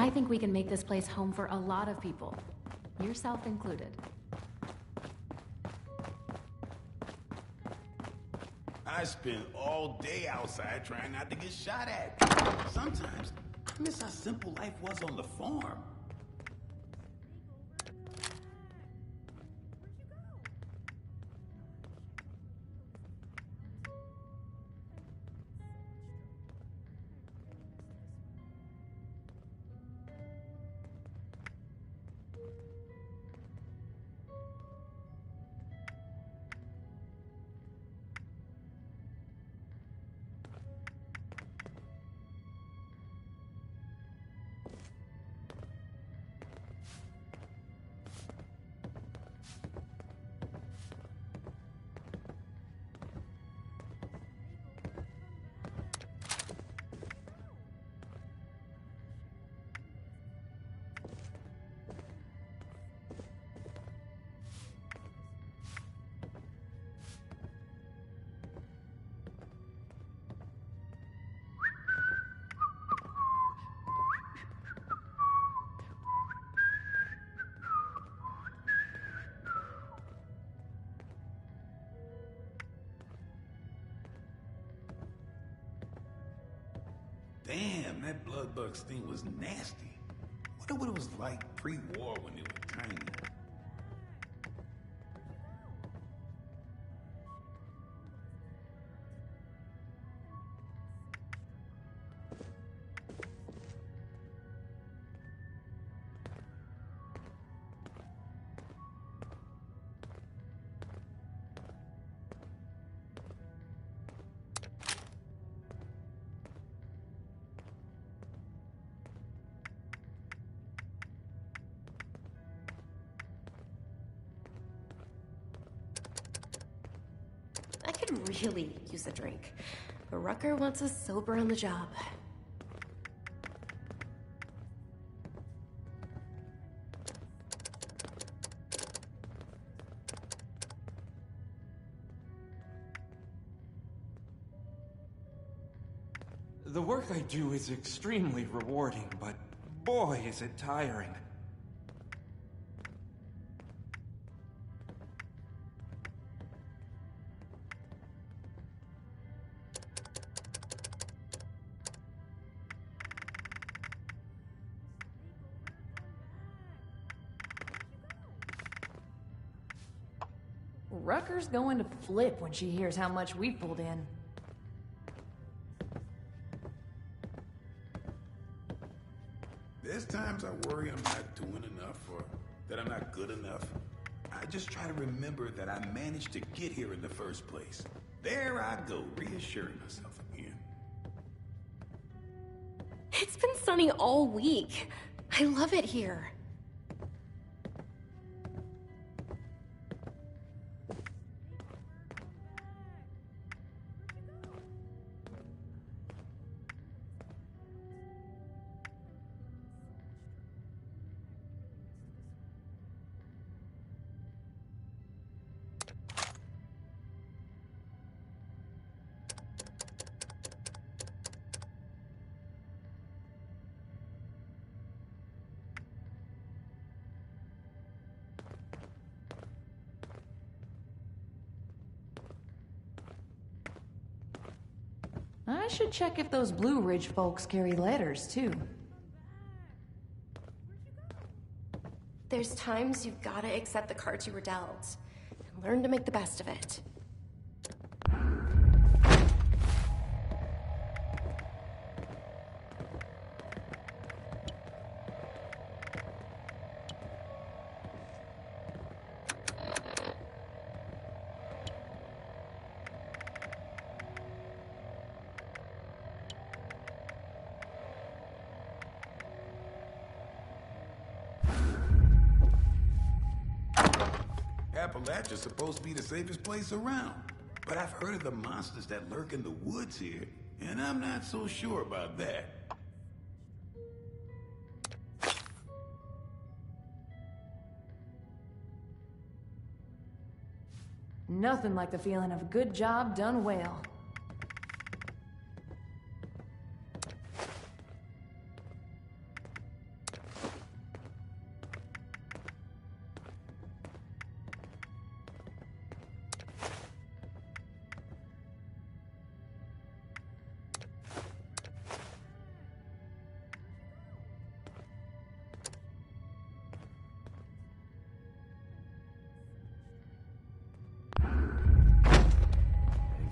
I think we can make this place home for a lot of people, yourself included. I spend all day outside trying not to get shot at. Sometimes I miss how simple life was on the farm. Damn, that bloodbug sting was nasty. Wonder what it was like pre-war when they were tiny. I could really use a drink, but Rucker wants us sober on the job. The work I do is extremely rewarding, but boy is it tiring. Rucker's going to flip when she hears how much we pulled in. There's times I worry I'm not doing enough or that I'm not good enough. I just try to remember that I managed to get here in the first place. There I go, reassuring myself again. It's been sunny all week. I love it here. I should check if those Blue Ridge folks carry letters, too. There's times you've gotta accept the cards you were dealt, and learn to make the best of it. Appalachia's supposed to be the safest place around. But I've heard of the monsters that lurk in the woods here, and I'm not so sure about that. Nothing like the feeling of a good job done well.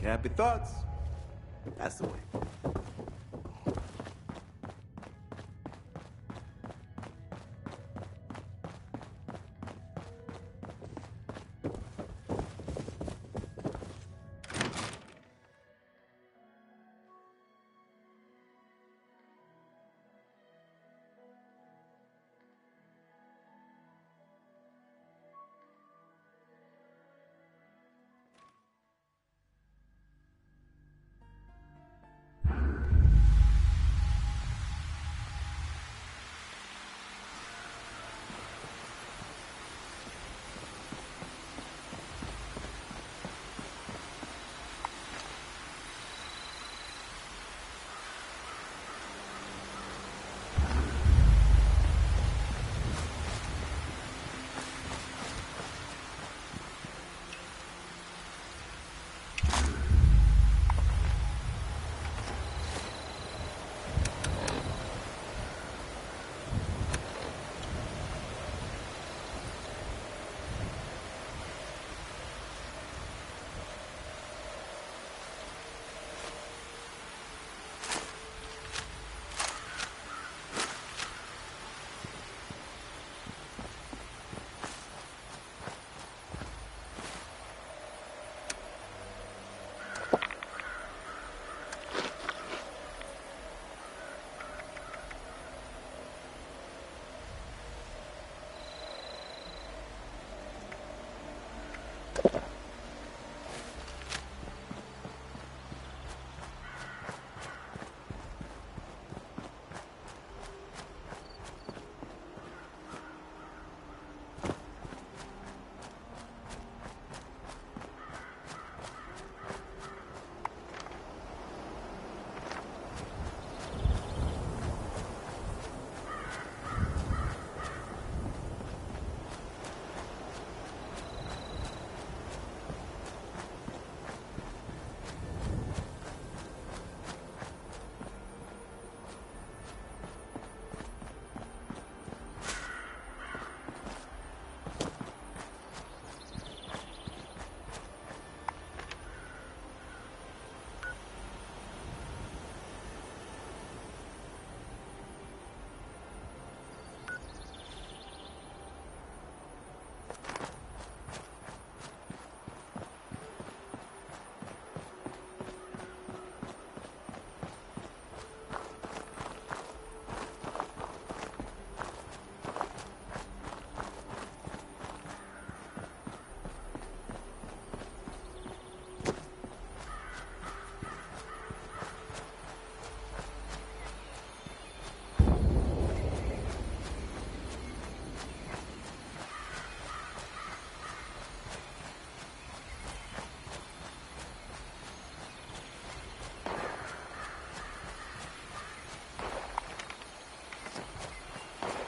Happy thoughts. That's the way.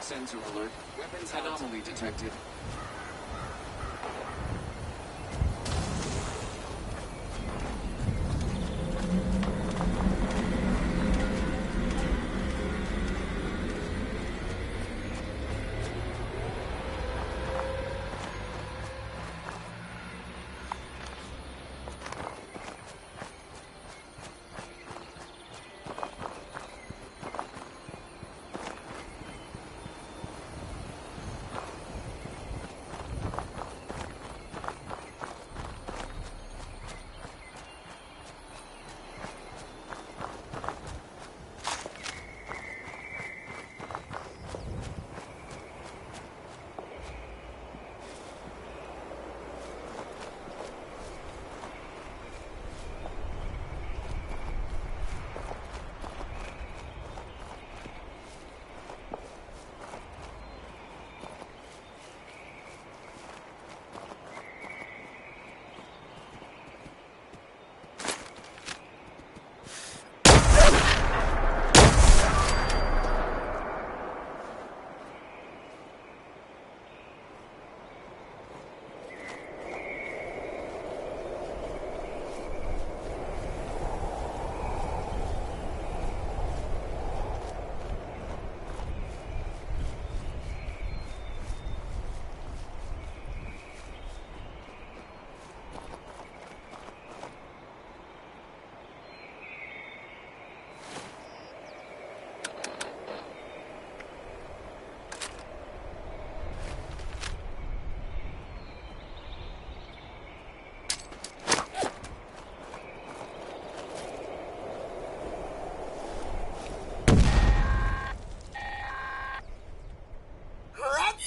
Sensor alert. Weapons anomaly detected.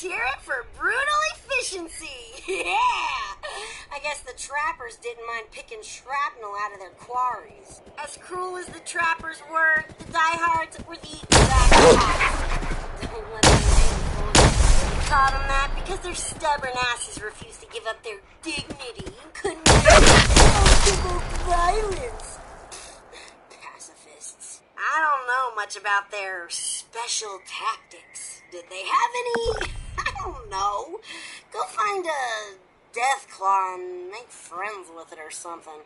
hear it for brutal efficiency. Yeah! I guess the trappers didn't mind picking shrapnel out of their quarries. As cruel as the trappers were, the diehards were the exact opposite. Don't let them make fools. We called them that because their stubborn asses refused to give up their dignity and couldn't provoke violence. Pacifists. I don't know much about their special tactics. Did they have any? I don't know. Go find a death claw and make friends with it or something.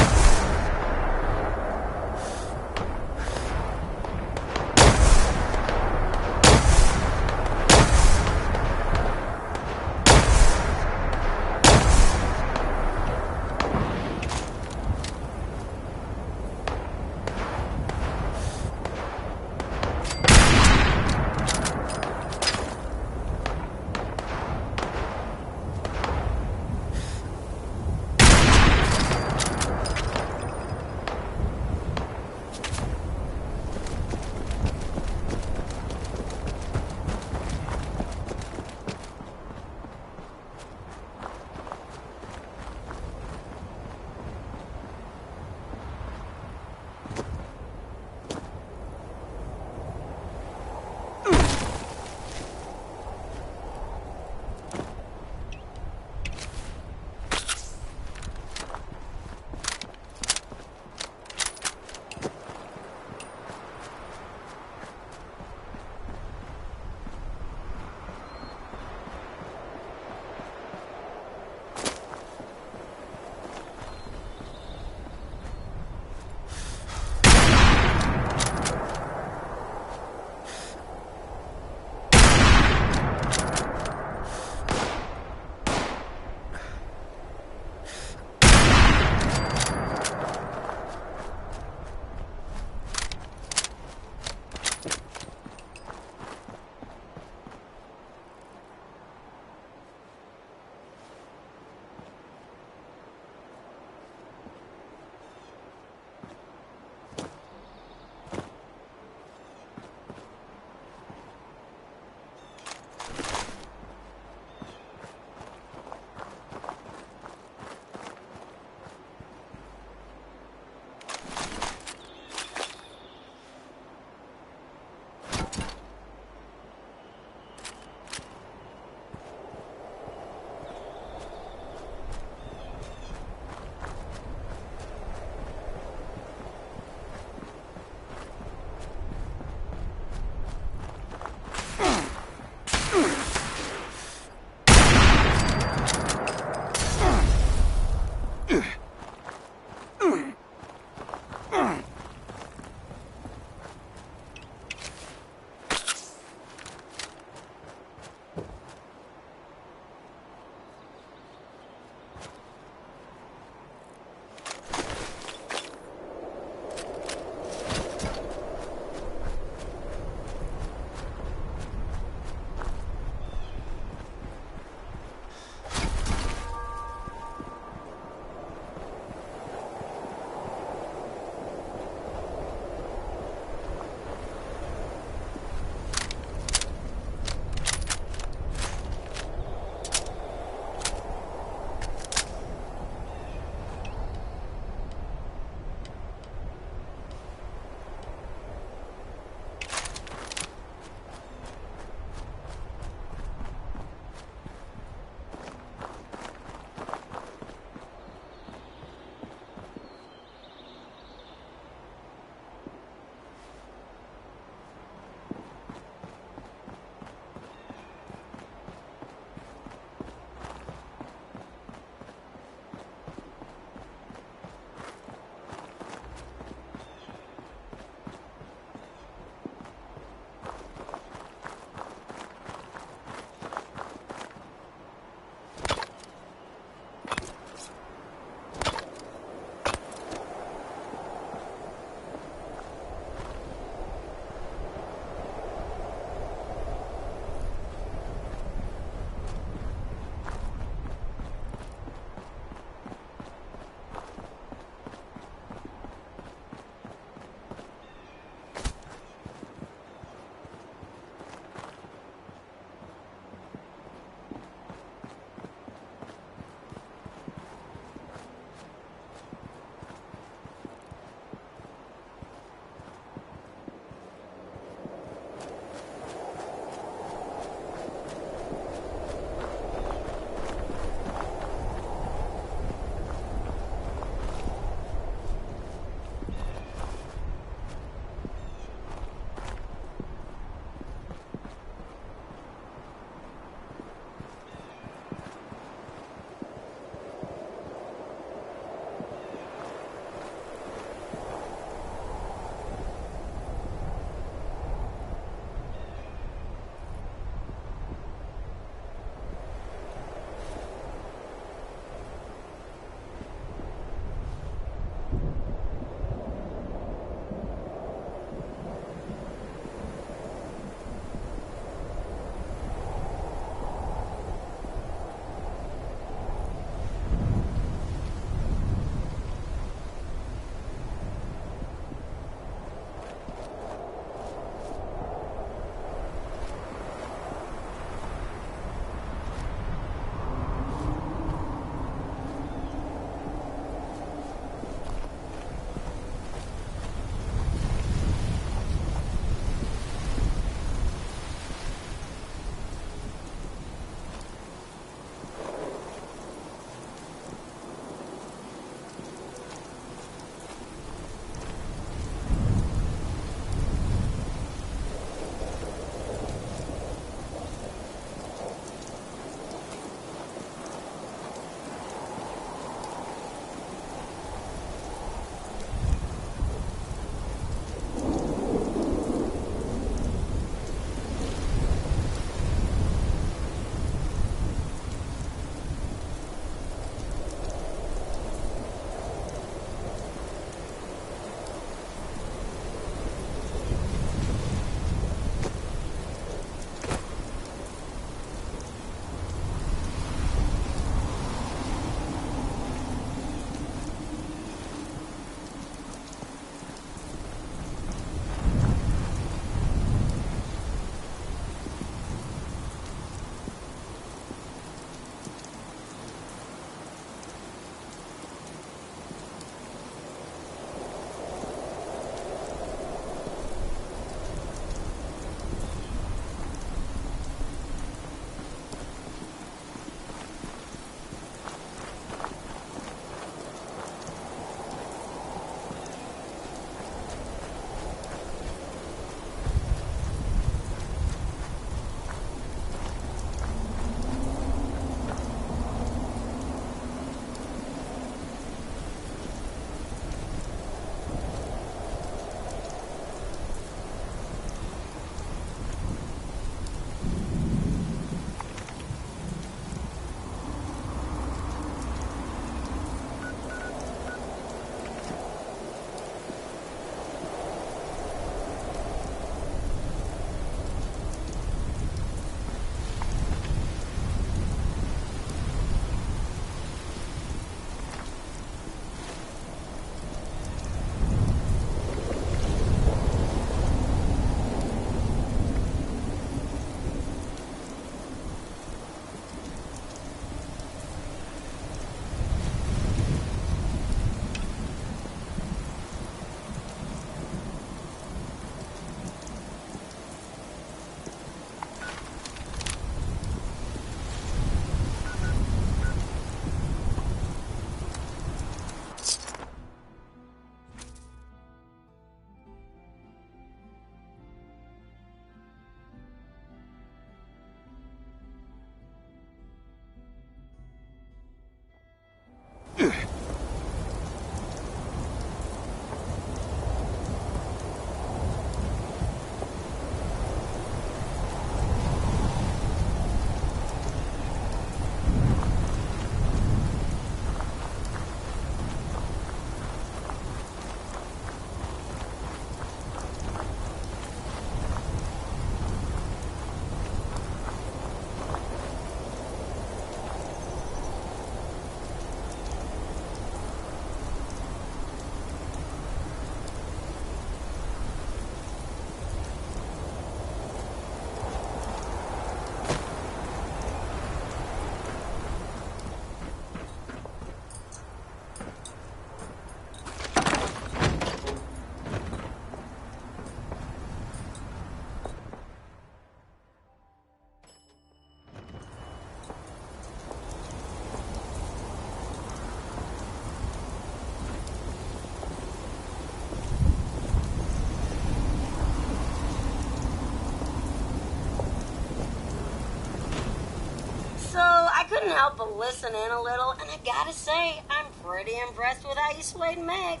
couldn't help but listen in a little, and I gotta say, I'm pretty impressed with how you swayed Meg.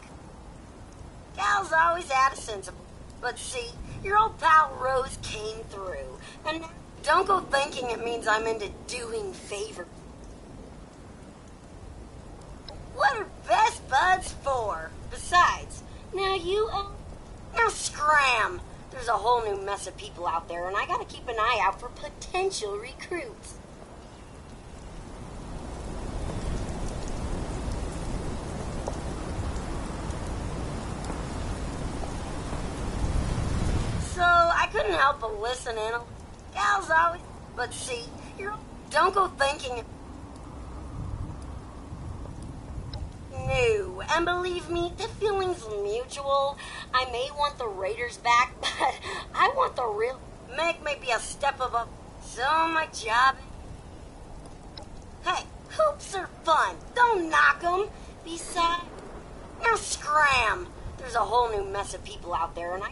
Gal's always had a sense of... But see, your old pal Rose came through, and don't go thinking it means I'm into doing favors. What are best buds for? Besides, now now scram! There's a whole new mess of people out there, and I gotta keep an eye out for potential recruits. So, I couldn't help but listen in. Gal's always... But see, don't go thinking... No, and believe me, the feeling's mutual. I may want the Raiders back, but I want the real... Meg may be a step above... So my job... Hey, hoops are fun. Don't knock them. Besides... Now scram! There's a whole new mess of people out there, and I...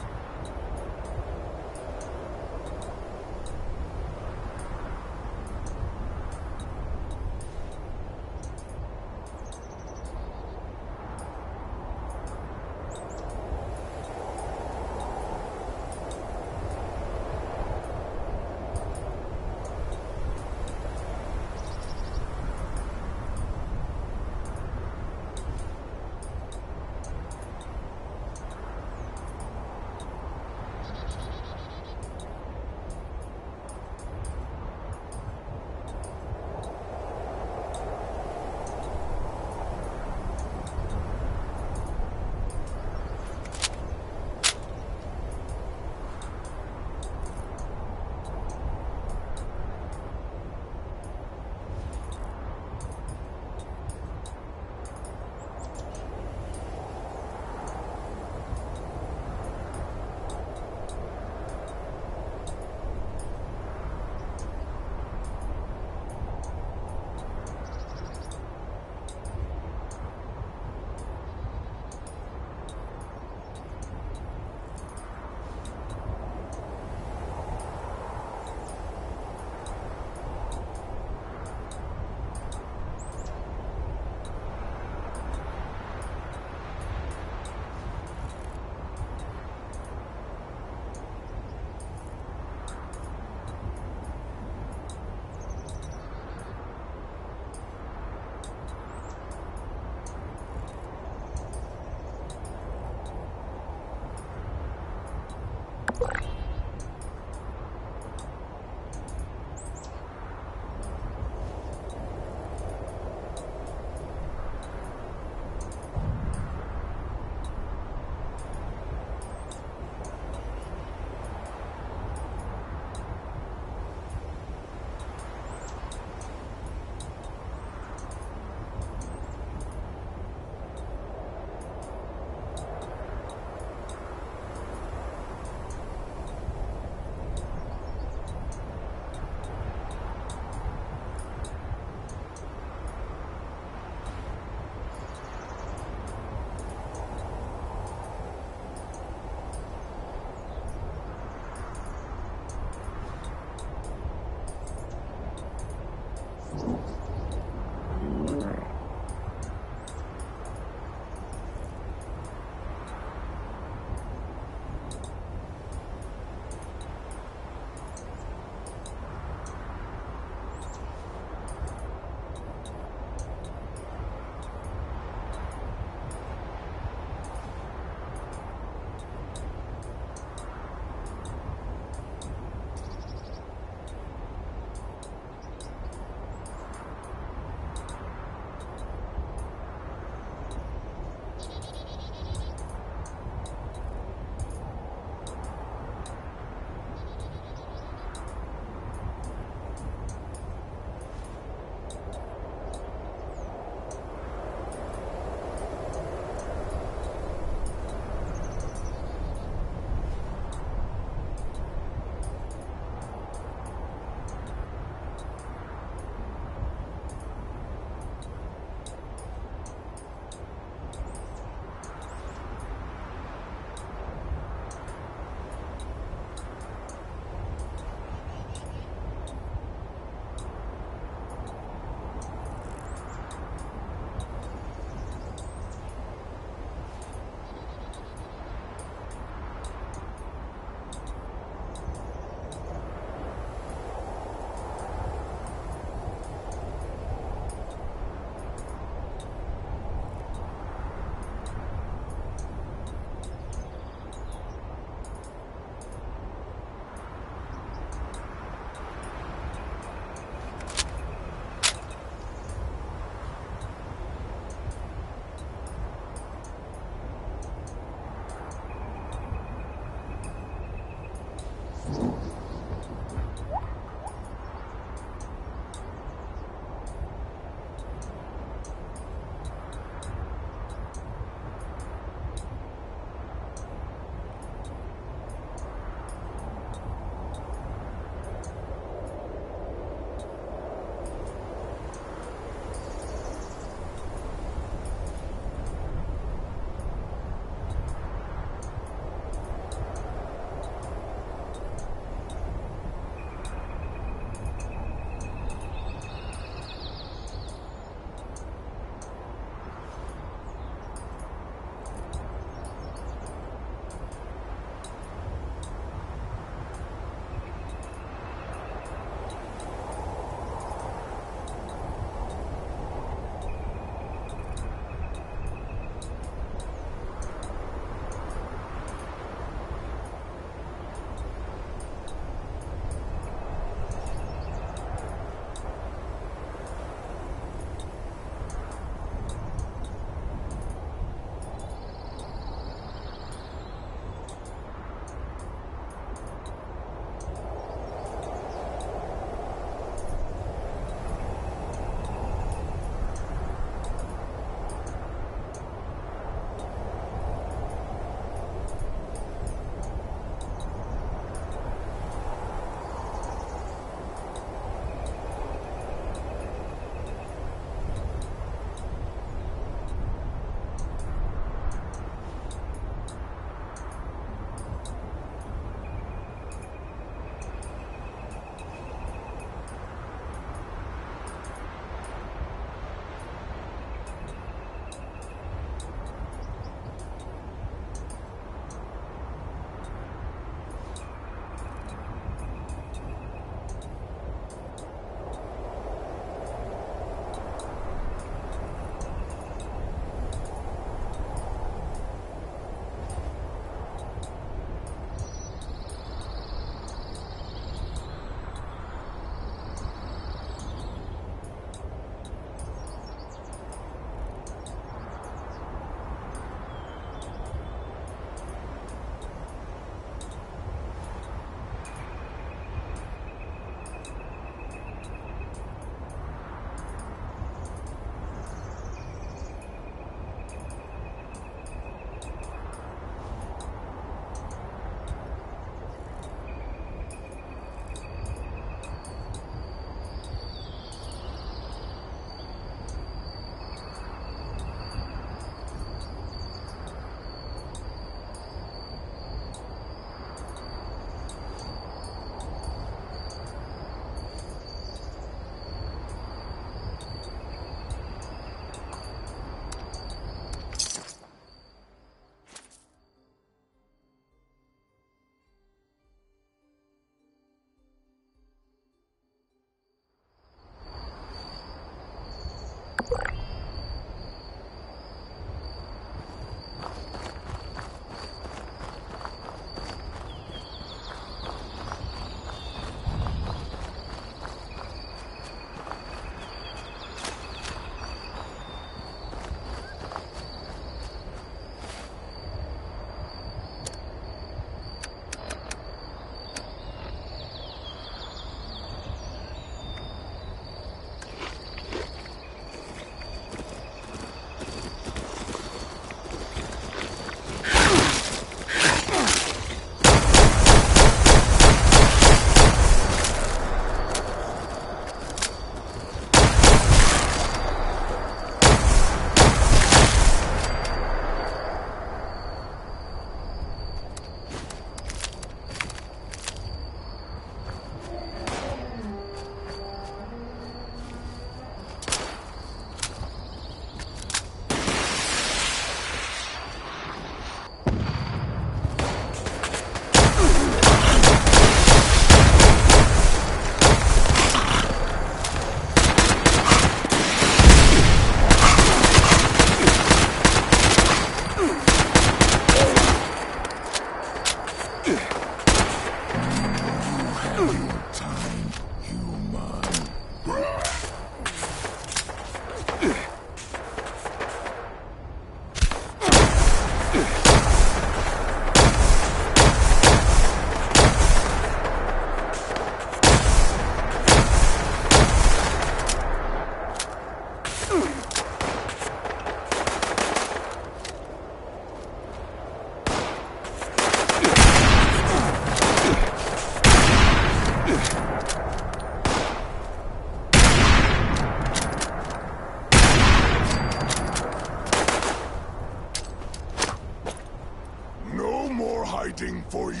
Waiting for you.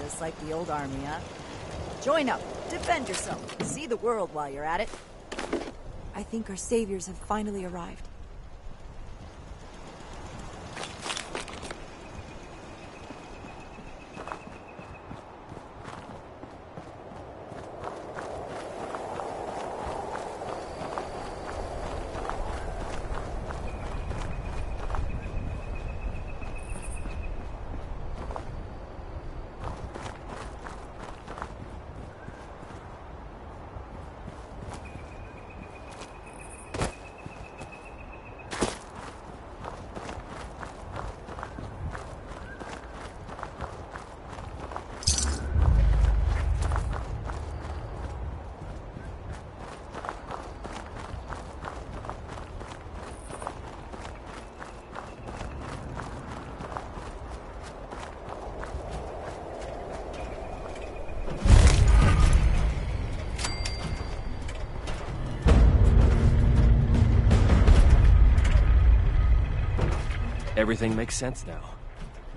Just like the old army, huh? Join up, defend yourself, see the world while you're at it. I think our saviors have finally arrived. Everything makes sense now.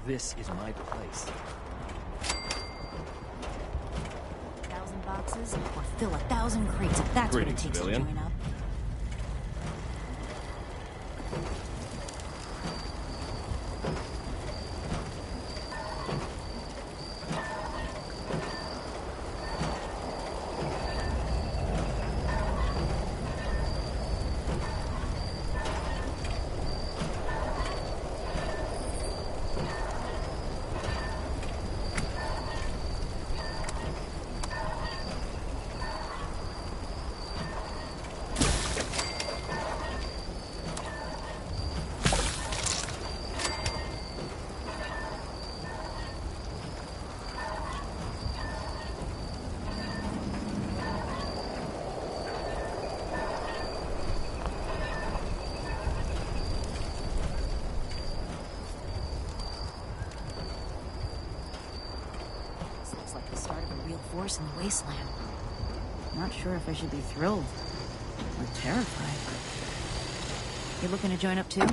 This is my place. 1,000 boxes, or fill 1,000 crates if that's what it takes to join up. Force in the wasteland. Not sure if I should be thrilled or terrified. You looking to join up too?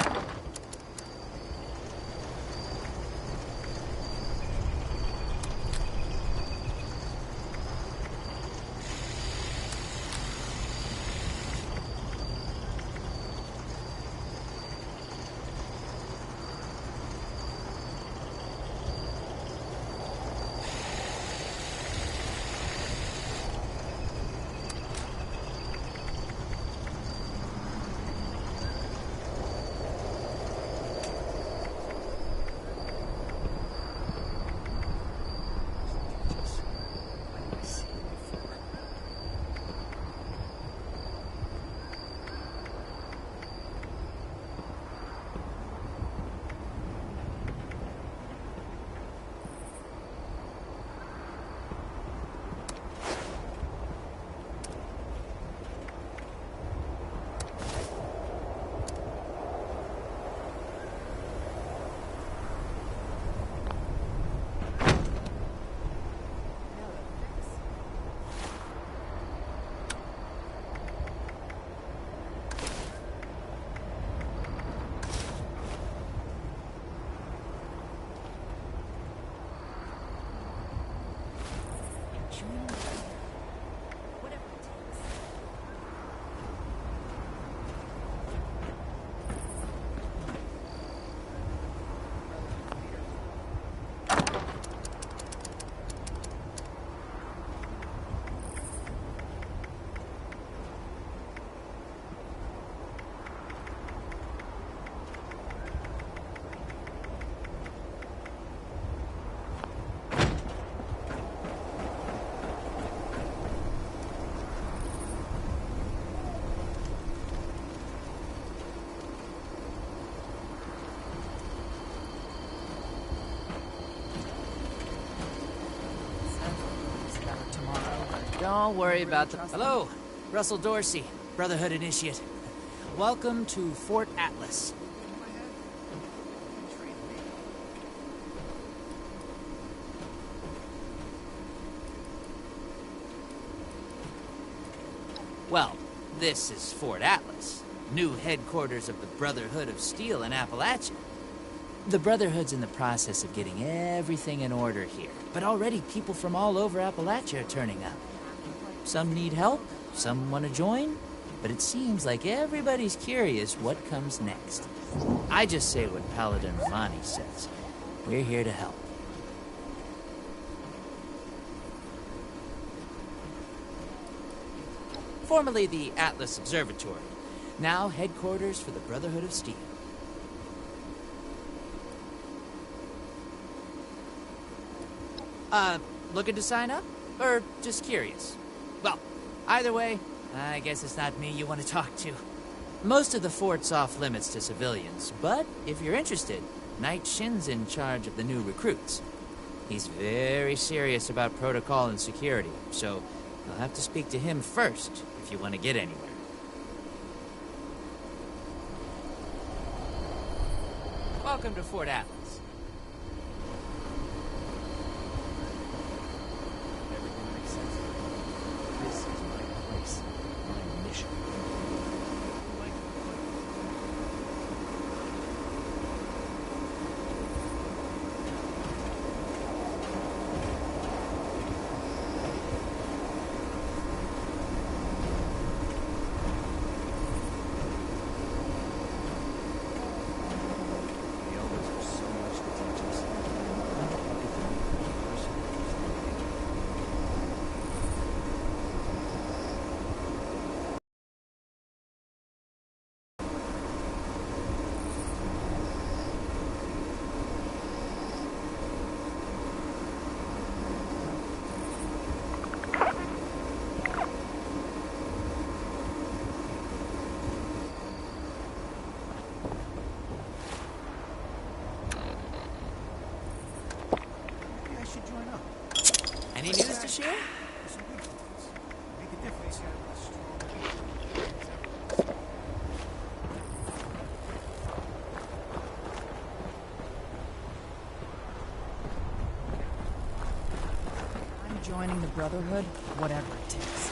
Don't worry about the... Hello, Russell Dorsey, Brotherhood Initiate. Welcome to Fort Atlas. Well, this is Fort Atlas, new headquarters of the Brotherhood of Steel in Appalachia. The Brotherhood's in the process of getting everything in order here, but already people from all over Appalachia are turning up. Some need help, some want to join, but it seems like everybody's curious what comes next. I just say what Paladin Vani says. We're here to help. Formerly the Atlas Observatory, now headquarters for the Brotherhood of Steel. Looking to sign up? Or just curious? Well, either way, I guess it's not me you want to talk to. Most of the fort's off limits to civilians, but if you're interested, Knight Shin's in charge of the new recruits. He's very serious about protocol and security, so you'll have to speak to him first if you want to get anywhere. Welcome to Fort Atlas. Any news to share? I'm joining the Brotherhood, whatever it takes.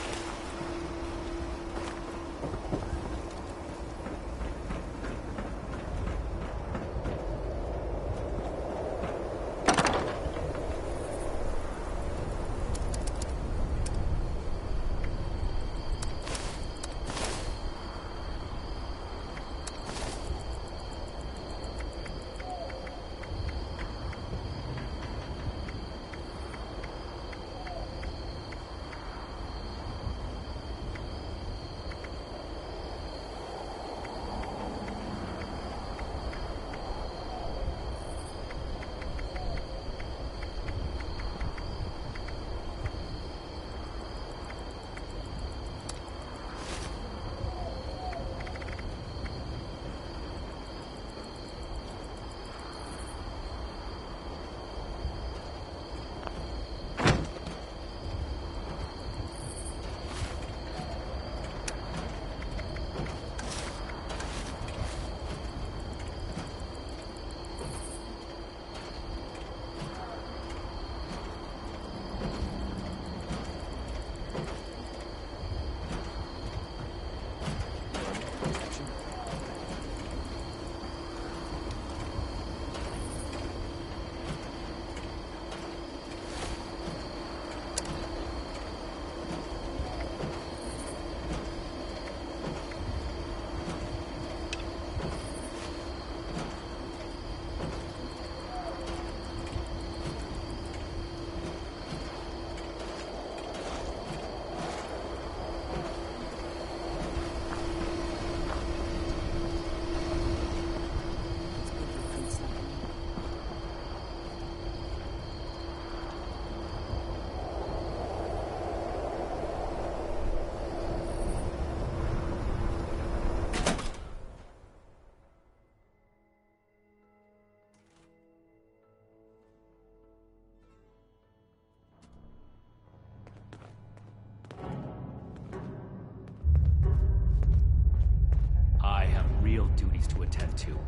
To attend to.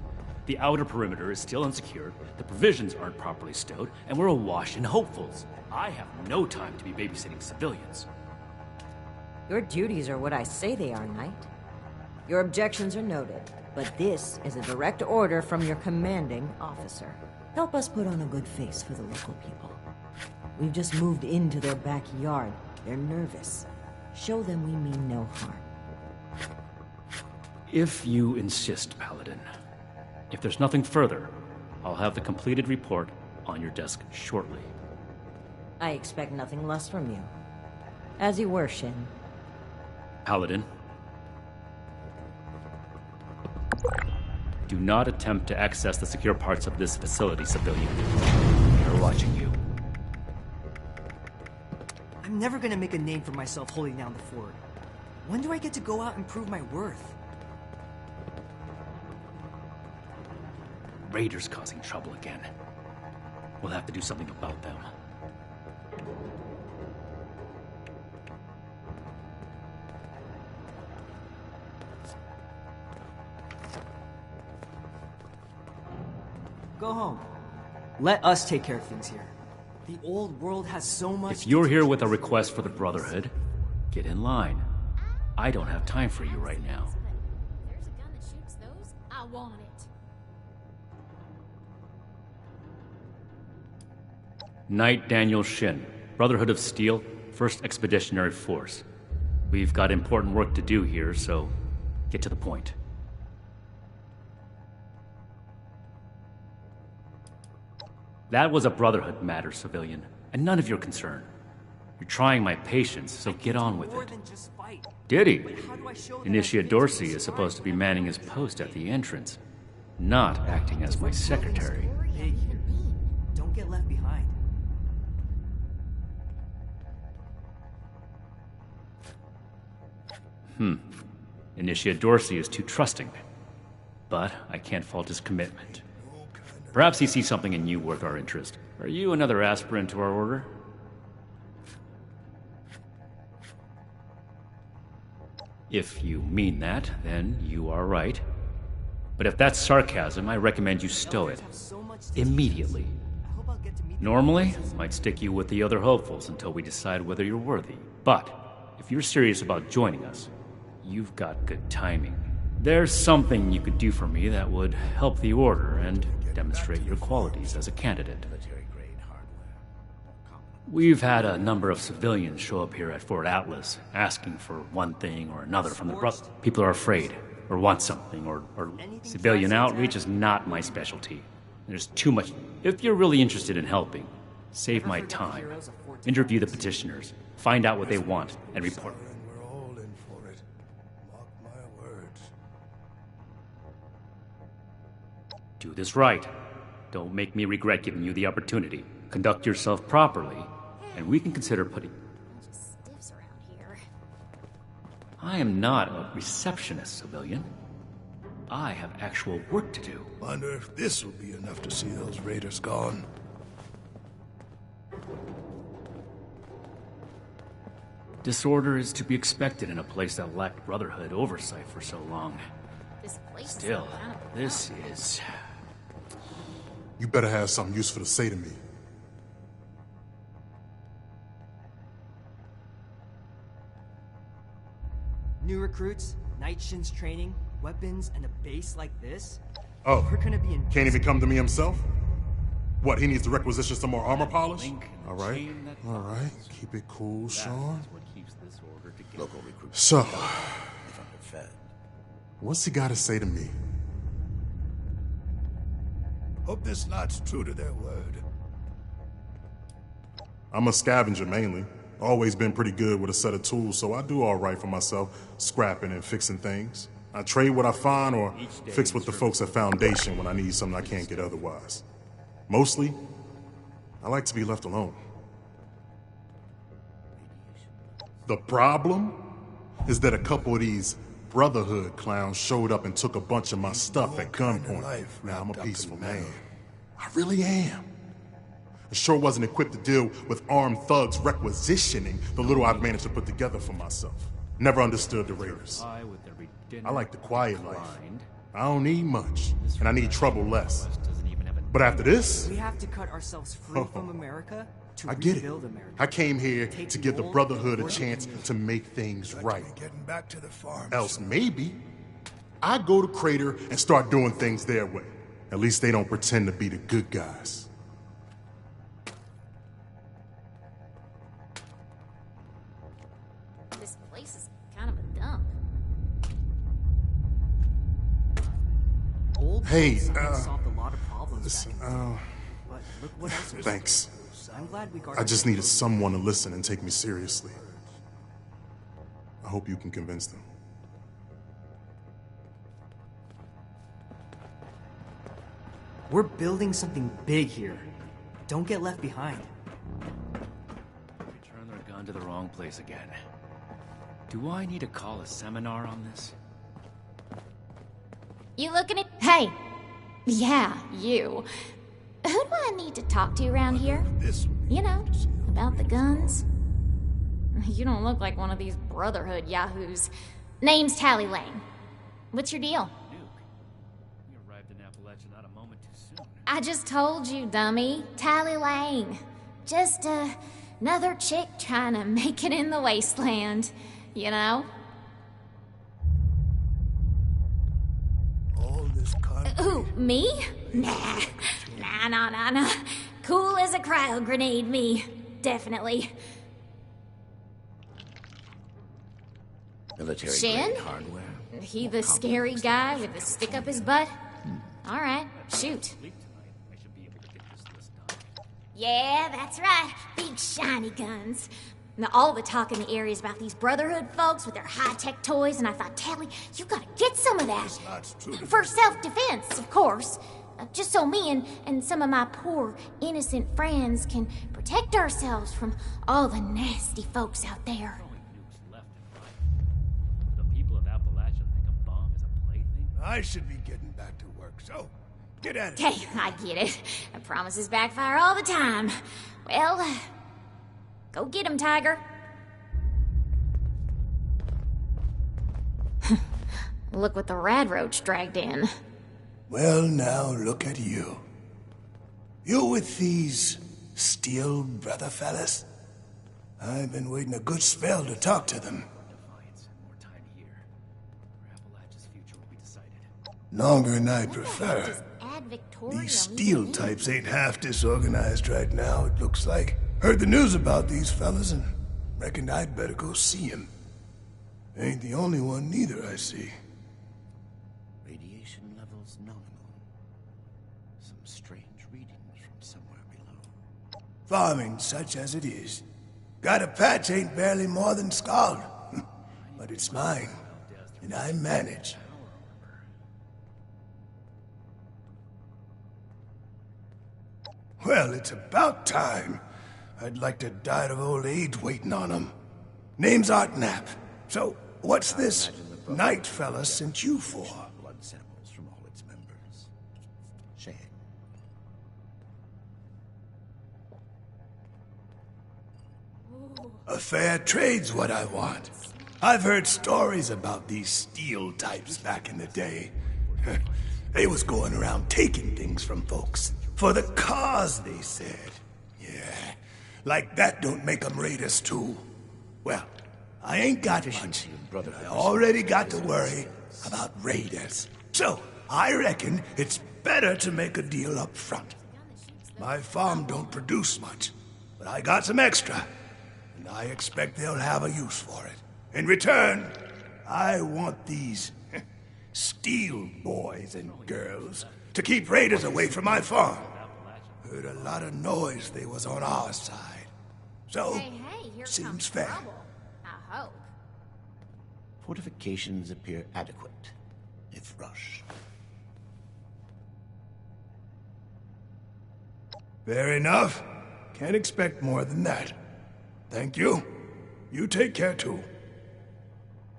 The outer perimeter is still unsecured, the provisions aren't properly stowed, and we're awash in hopefuls. I have no time to be babysitting civilians. Your duties are what I say they are, Knight. Your objections are noted, but this is a direct order from your commanding officer. Help us put on a good face for the local people. We've just moved into their backyard. They're nervous. Show them we mean no harm. If you insist, Paladin. If there's nothing further, I'll have the completed report on your desk shortly. I expect nothing less from you. As you were, Shin. Paladin. Do not attempt to access the secure parts of this facility, civilian. We are watching you. I'm never gonna make a name for myself holding down the fort. When do I get to go out and prove my worth? Raiders causing trouble again. We'll have to do something about them. Go home. Let us take care of things here. The old world has so much... If you're here with a request for the Brotherhood, get in line. I don't have time for you right now. There's a gun that shoots those. I want it. Knight Daniel Shin, Brotherhood of Steel, 1st Expeditionary Force. We've got important work to do here, so get to the point. That was a Brotherhood matter, civilian, and none of your concern. You're trying my patience, so get on with it. Did he? Initiate Dorsey is supposed to be manning his post at the entrance, not acting as my secretary. Hey, don't get left behind. Initiate Dorsey is too trusting. But I can't fault his commitment. Perhaps he sees something in you worth our interest. Are you another aspirant to our order? If you mean that, then you are right. But if that's sarcasm, I recommend you stow it. Immediately. Normally, I'd stick you with the other hopefuls until we decide whether you're worthy. But if you're serious about joining us, you've got good timing. There's something you could do for me that would help the Order and demonstrate your qualities as a candidate. We've had a number of civilians show up here at Fort Atlas, asking for one thing or another from the Brotherhood. People are afraid, or want something, or civilian outreach is not my specialty. There's too much. If you're really interested in helping, save my time. Interview the petitioners, find out what they want, and report. We're all in for it. Mark my words. Do this right. Don't make me regret giving you the opportunity. Conduct yourself properly, and we can consider putting... Stiffs around here. I am not a receptionist, civilian. I have actual work to do. Wonder if this will be enough to see those raiders gone. Disorder is to be expected in a place that lacked Brotherhood oversight for so long. This place Still, is kind of this is... You better have something useful to say to me. New recruits, night shins training, weapons, and a base like this? Oh, We're gonna be in... can't even come to me himself? What, he needs to requisition some more armor polish? All right, keep it cool, Sean. Local recruit. So, From the Fed. what's he got to say to me? Hope this lot's true to their word. I'm a scavenger mainly. Always been pretty good with a set of tools, so I do all right for myself, scrapping and fixing things. I trade what I find or fix with the folks at Foundation when I need something I can't get otherwise. Mostly, I like to be left alone. The problem is that a couple of these Brotherhood clowns showed up and took a bunch of my stuff at gunpoint. Now I'm a peaceful man. I really am. I sure wasn't equipped to deal with armed thugs requisitioning the little I've managed to put together for myself. Never understood the Raiders. I like the quiet life. I don't need much, and I need trouble less. But after this... We have to cut ourselves free from America to I get it. rebuild America. I came here to give the Brotherhood a chance to make things right. Getting back to the farm. Else maybe I go to Crater and start doing things their way. At least they don't pretend to be the good guys. This place is kind of a dump. Old Hey, solved a lot of problems listen, back then. But look what else is thanks. I'm glad we I just needed someone to listen and take me seriously. I hope you can convince them. We're building something big here. Don't get left behind. They turned their gun to the wrong place again. Do I need to call a seminar on this? You looking at... Hey! Yeah, you. Who do I need to talk to around here? You know, about the guns? You don't look like one of these Brotherhood yahoos. Name's Tally Lane. What's your deal? You arrived in Appalachia not a moment too soon. I just told you, dummy. Tally Lane. Just, another chick trying to make it in the wasteland. You know? All this Who, me? Nah. Nah. Cool as a crowd grenade, me. Definitely. Military Shin? grade hardware. He the scary guy with the stick up his butt? Alright, shoot. Yeah, that's right. Big shiny guns. Now, all the talk in the area is about these Brotherhood folks with their high-tech toys, and I thought, Tally, you gotta get some of that. For self-defense, of course. Just so me and some of my poor, innocent friends can protect ourselves from all the nasty folks out there. The people of Appalachia think a bomb is a plaything. I should be getting back to work, so get at it. Okay, I get it. Promises backfire all the time. Well, go get him, Tiger. Look what the rad roach dragged in. Well, now look at you. You with these Steel brother fellas? I've been waiting a good spell to talk to them. Longer than I prefer. These Steel types ain't half disorganized right now, it looks like. Heard the news about these fellas and reckoned I'd better go see him. Ain't the only one neither, I see. Radiation levels nominal. Some strange readings from somewhere below. Farming such as it is. Got a patch ain't barely more than scald. But it's mine, and I manage. Well, it's about time. I'd like to die of old age waiting on 'em. Name's Art Knapp. So, what's this Knight fella sent you for? Blood samples from all its members. Shame. A fair trade's what I want. I've heard stories about these Steel types back in the day. They was going around taking things from folks. For the cause, they said. Yeah, like that don't make 'em raiders too. Well, I ain't got much. I already got to worry about raiders. So, I reckon it's better to make a deal up front. My farm don't produce much, but I got some extra, and I expect they'll have a use for it. In return, I want these Steel boys and girls to keep raiders away from my farm. Heard a lot of noise they was on our side. So, Here seems comes fair. trouble. I hope. Fortifications appear adequate, if rushed. Fair enough. Can't expect more than that. Thank you. You take care too.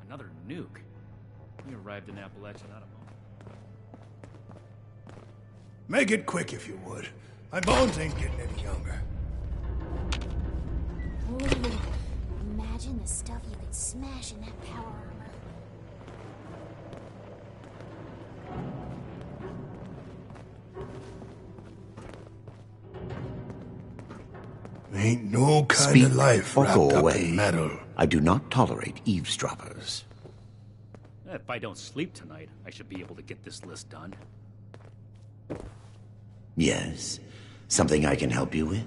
Another nuke? We arrived in Appalachia not a moment. Make it quick if you would. My bones ain't getting any younger. Ooh, imagine the stuff you could smash in that power armor. Ain't no kind Speak of life or wrapped go up away. in metal. I do not tolerate eavesdroppers. If I don't sleep tonight, I should be able to get this list done. Yes? Something I can help you with?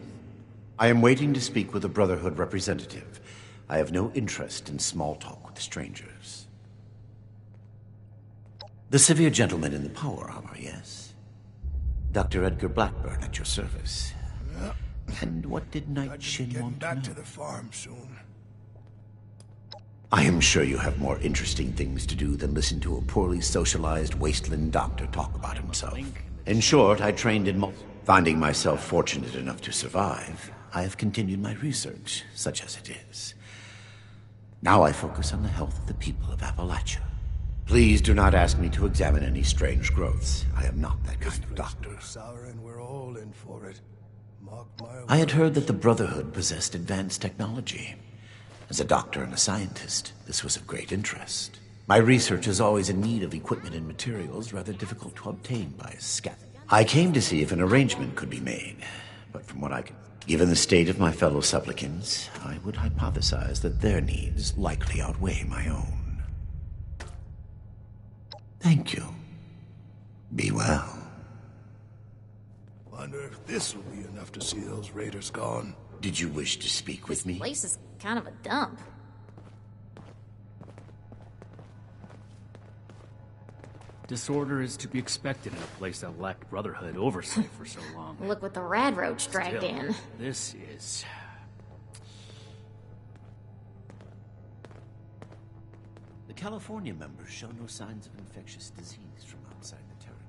I am waiting to speak with a Brotherhood representative. I have no interest in small talk with strangers. The severe gentleman in the power armor, yes? Dr. Edgar Blackburn at your service. And what did Knight Shin want to know? Back to the farm soon. I am sure you have more interesting things to do than listen to a poorly socialized wasteland doctor talk about himself. In short, I trained in finding myself fortunate enough to survive. I have continued my research, such as it is. Now I focus on the health of the people of Appalachia. Please do not ask me to examine any strange growths. I am not that kind of doctor. Sour and we're all in for it. Mark my I had heard that the Brotherhood possessed advanced technology. As a doctor and a scientist, this was of great interest. My research is always in need of equipment and materials rather difficult to obtain by a scout. I came to see if an arrangement could be made, but from what I can... Given the state of my fellow supplicants, I would hypothesize that their needs likely outweigh my own. Thank you. Be well. Wonder if this will be enough to see those raiders gone. Did you wish to speak with me? This place is kind of a dump. Disorder is to be expected in a place that lacked Brotherhood oversight for so long. Look what the rad roach dragged Still, in. This is... The California members show no signs of infectious disease from outside the territory.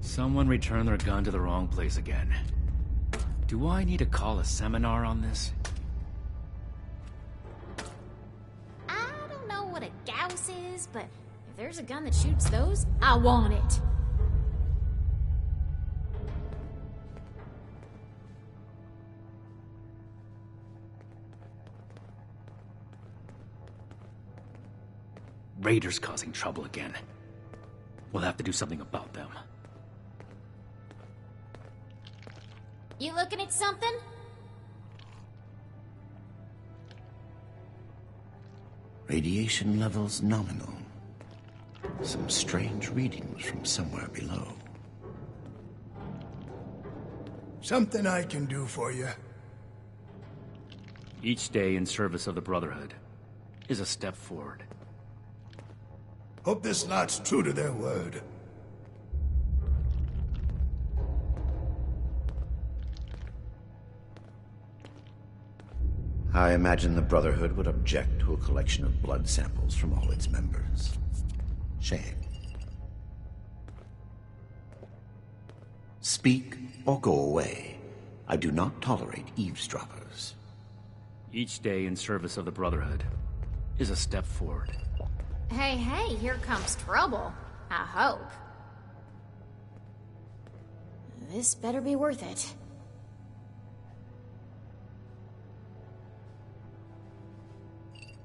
Someone returned their gun to the wrong place again. Do I need to call a seminar on this? I don't know what a Gauss is, but if there's a gun that shoots those, I want it. Raiders causing trouble again. We'll have to do something about them. You looking at something? Radiation levels nominal. Some strange readings from somewhere below. Something I can do for you. Each day in service of the Brotherhood is a step forward. Hope this lot's true to their word. I imagine the Brotherhood would object to a collection of blood samples from all its members. Shame. Speak or go away. I do not tolerate eavesdroppers. Each day in service of the Brotherhood is a step forward. Hey, hey, here comes trouble. I hope. This better be worth it.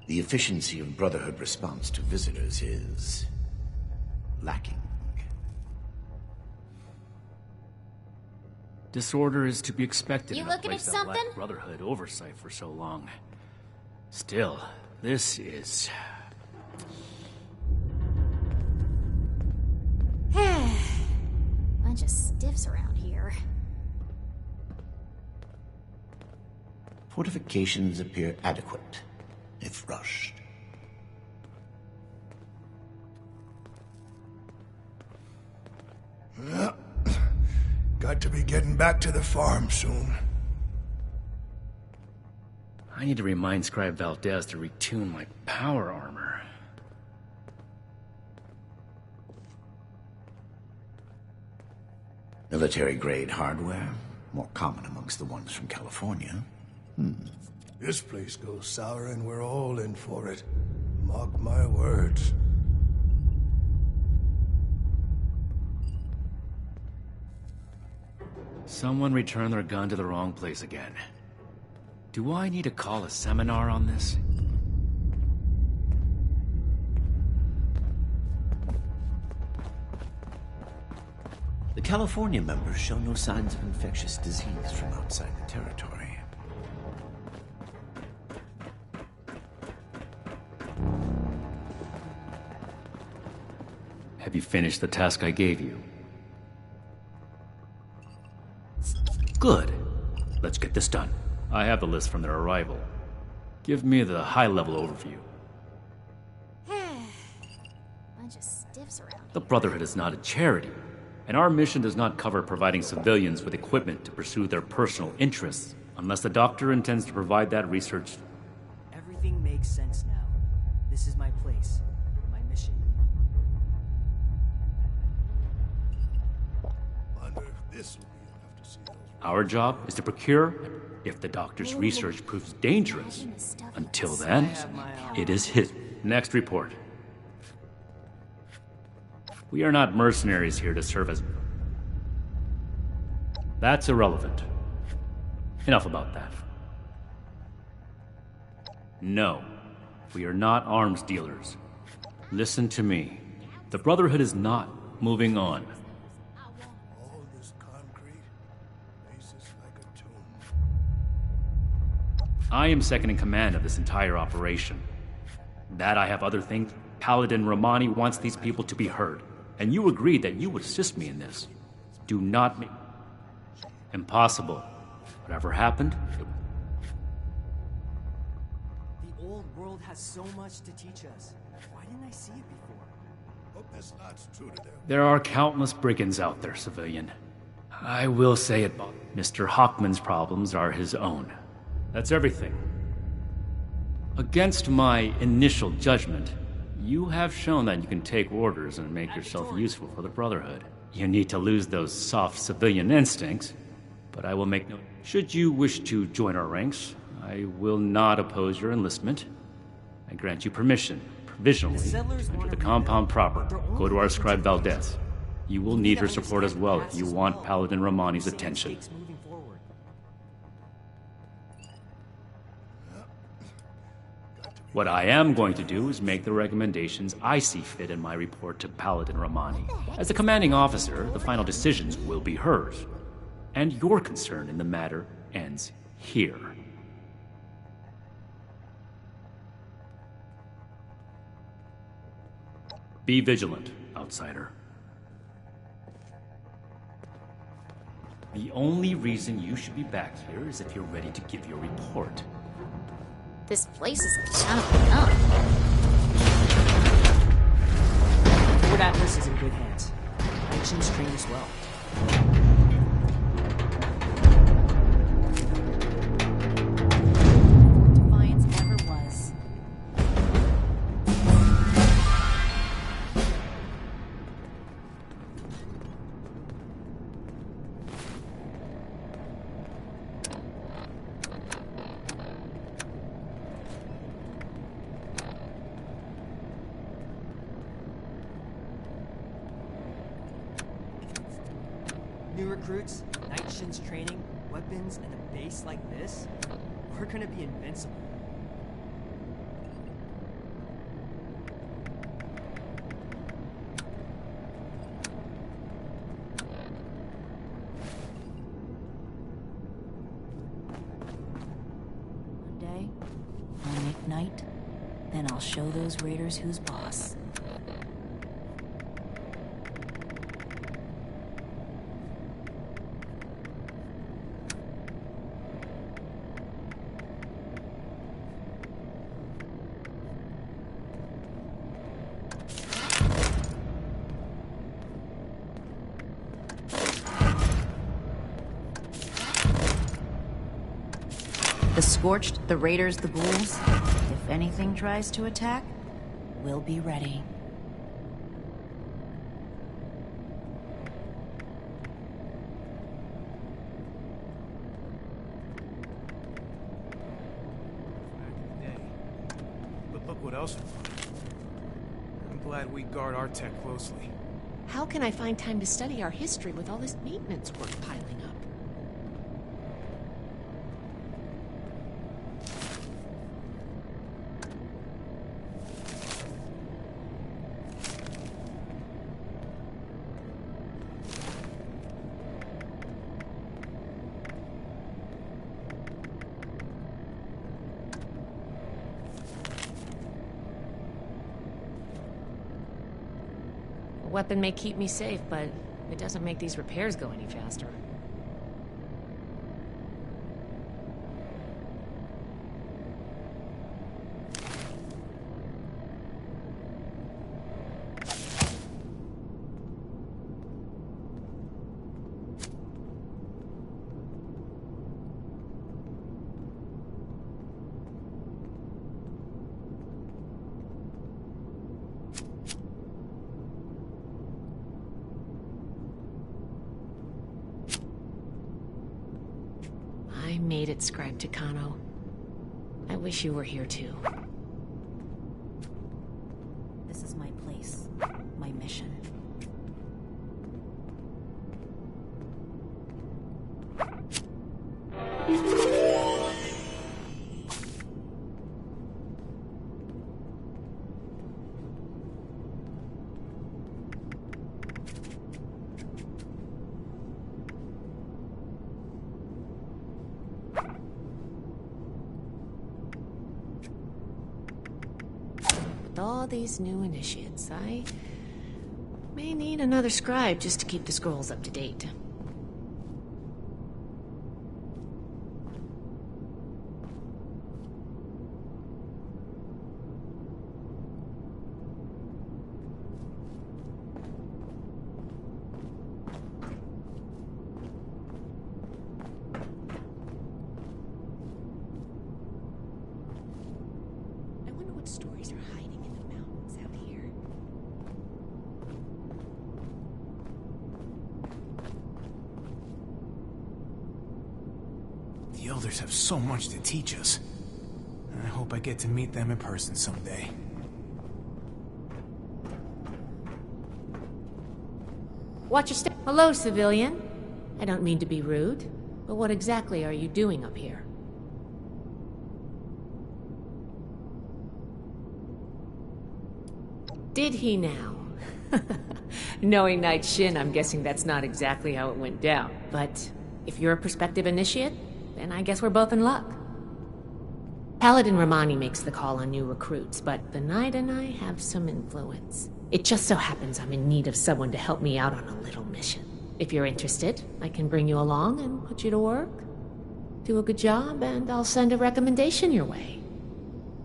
The efficiency of Brotherhood response to visitors is lacking. Disorder is to be expected You in a looking place at that something? lacked Brotherhood oversight for so long. Still, this is... Bunch of stiffs around here. Fortifications appear adequate, if rushed. Well, got to be getting back to the farm soon. I need to remind Scribe Valdez to retune my power armor. Military-grade hardware, more common amongst the ones from California. This place goes sour and we're all in for it. Mark my words. Someone returned their gun to the wrong place again. Do I need to call a seminar on this? The California members show no signs of infectious disease from outside the territory. Have you finished the task I gave you? Good. Let's get this done. I have the list from their arrival. Give me the high-level overview. Bunch of stiffs around The Brotherhood is not a charity, and our mission does not cover providing civilians with equipment to pursue their personal interests, unless the doctor intends to provide that research. Everything makes sense now. This is my place, my mission. Wonder if this will be enough to see those. Our job is to procure if the doctor's research proves dangerous. Until then, it is his. Next report. We are not mercenaries here to serve as... That's irrelevant. Enough about that. No, we are not arms dealers. Listen to me. The Brotherhood is not moving on. All this concrete, faces like a tomb. I am second in command of this entire operation. That I have other things. Paladin Romani wants these people to be heard, and you agreed that you would assist me in this. Do not make... Impossible. Whatever happened, The old world has so much to teach us. Why didn't I see it before? Hope this lot's true to their there are countless brigands out there, civilian. I will say it, Mr. Hockman's problems are his own. That's everything. Against my initial judgment, you have shown that you can take orders and make yourself useful for the Brotherhood. You need to lose those soft civilian instincts, but I will make no... Should you wish to join our ranks, I will not oppose your enlistment. I grant you permission, provisionally, to the compound proper. Go to our scribe Valdez. You will need her support as well if you want Paladin Romani's attention. What I am going to do is make the recommendations I see fit in my report to Paladin Romani. As the commanding officer, the final decisions will be hers. And your concern in the matter ends here. Be vigilant, outsider. The only reason you should be back here is if you're ready to give your report. This place is kind of enough. Fort Atlas is in good hands. Action's trained as well. Defiance ever was. New recruits, night shins training, weapons, and a base like this? We're gonna be invincible. One day, I'll make night, then I'll show those raiders who's boss. The Scorched, the Raiders, the Ghouls. If anything tries to attack, we'll be ready. But look what else we find. I'm glad we guard our tech closely. How can I find time to study our history with all this maintenance work piling up? A weapon may keep me safe, but it doesn't make these repairs go any faster. I made it, Scribe Takano. I wish you were here too. This is my place, my mission. With all these new initiates, I may need another scribe just to keep the scrolls up to date. I wonder what stories are hiding in the mountains out here. The Elders have so much to teach us. I hope I get to meet them in person someday. Watch your step. Hello, civilian. I don't mean to be rude, but what exactly are you doing up here? Did he now? Knowing Knight Shin, I'm guessing that's not exactly how it went down. But if you're a prospective initiate, then I guess we're both in luck. Paladin Romani makes the call on new recruits, but the Knight and I have some influence. It just so happens I'm in need of someone to help me out on a little mission. If you're interested, I can bring you along and put you to work. Do a good job, and I'll send a recommendation your way.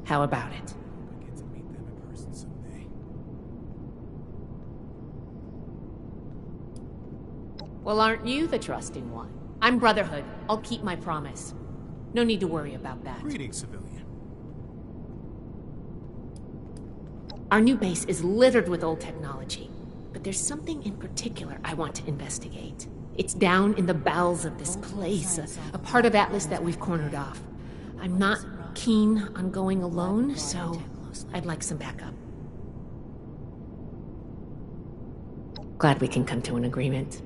How about it? I get to meet them in person someday. Well, aren't you the trusting one? I'm Brotherhood. I'll keep my promise. No need to worry about that. Greetings, civilian. Our new base is littered with old technology, but there's something in particular I want to investigate. It's down in the bowels of this place, a part of Atlas that we've cornered off. I'm not keen on going alone, so I'd like some backup. Glad we can come to an agreement.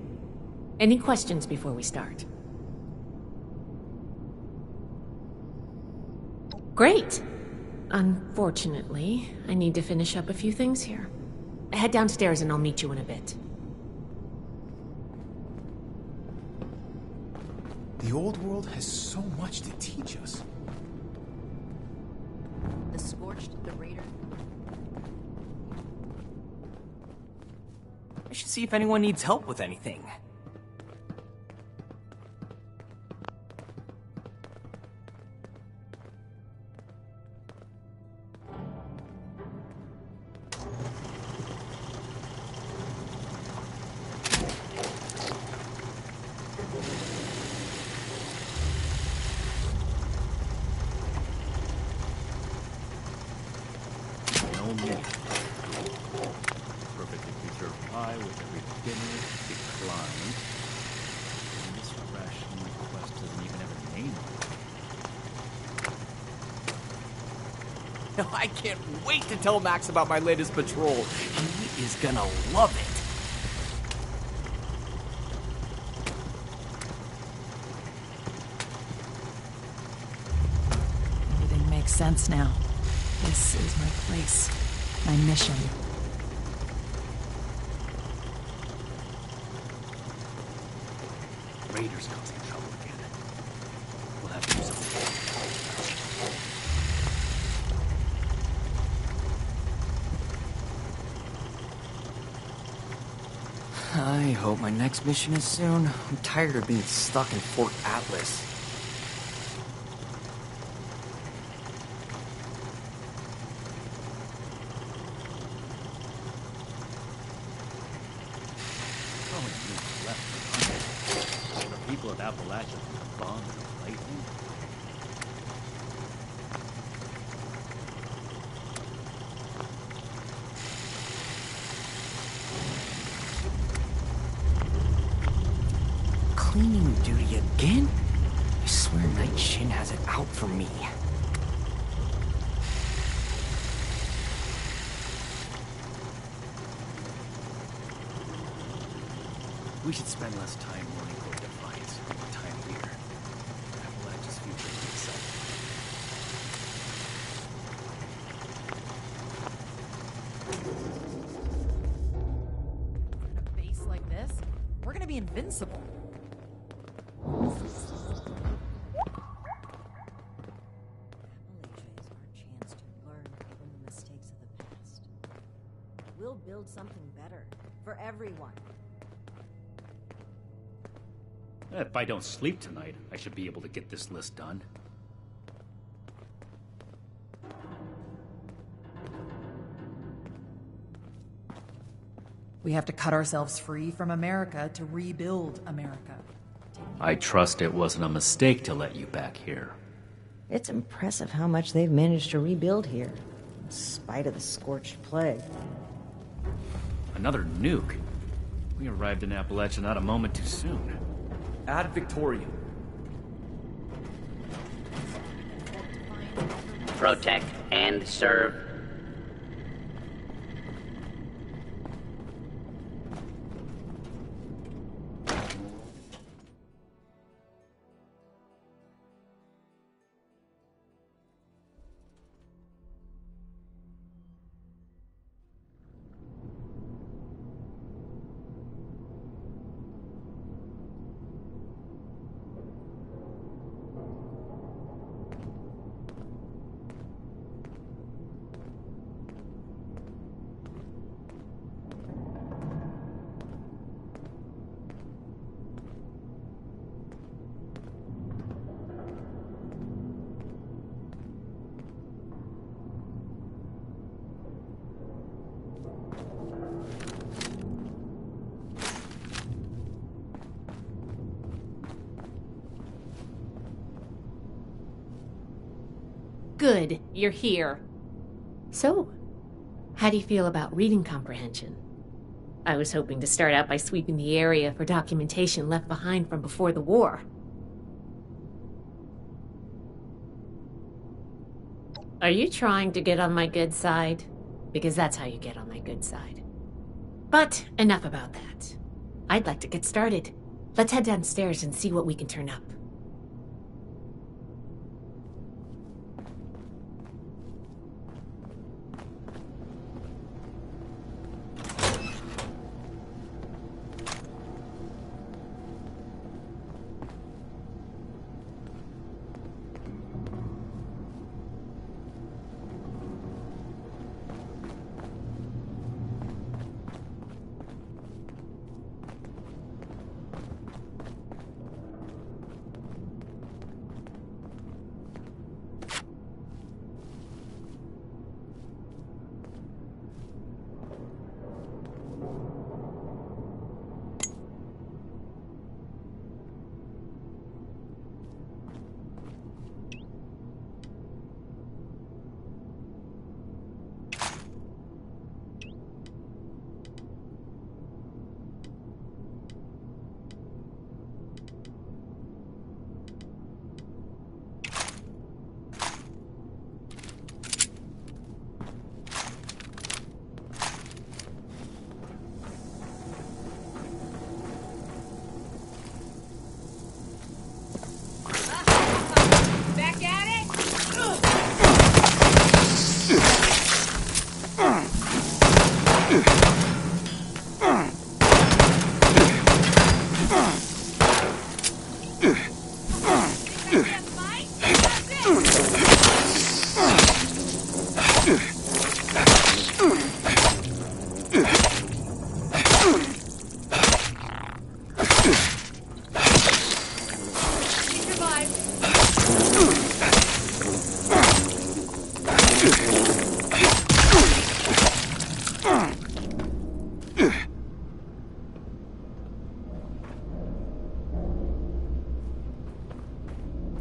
Any questions before we start? Great! Unfortunately, I need to finish up a few things here. Head downstairs and I'll meet you in a bit. The old world has so much to teach us. The Scorched, the Raider. I should see if anyone needs help with anything. Perfectly preserved pie with every dinner declined. And this ration request doesn't even have a name on it. I can't wait to tell Max about my latest patrol. He is gonna love it. Everything makes sense now. This is my place, my mission. Raiders causing trouble again. We'll have to do something. I hope my next mission is soon. I'm tired of being stuck in Fort Atlas. The people of Appalachia bomb and lightning. Cleaning duty again? I swear Knight Shin has it out for me. We should spend less time mourning for Defiance and more time here. Appalachia's future is exciting. In a base like this, we're gonna be invincible. Appalachia is our chance to learn from the mistakes of the past. We'll build something better for everyone. If I don't sleep tonight, I should be able to get this list done. We have to cut ourselves free from America to rebuild America. I trust it wasn't a mistake to let you back here. It's impressive how much they've managed to rebuild here, in spite of the scorched plague. Another nuke? We arrived in Appalachia not a moment too soon. Ad Victoriam. Protect and serve. Good, you're here. So, how do you feel about reading comprehension? I was hoping to start out by sweeping the area for documentation left behind from before the war. Are you trying to get on my good side? Because that's how you get on my good side. But enough about that. I'd like to get started. Let's head downstairs and see what we can turn up.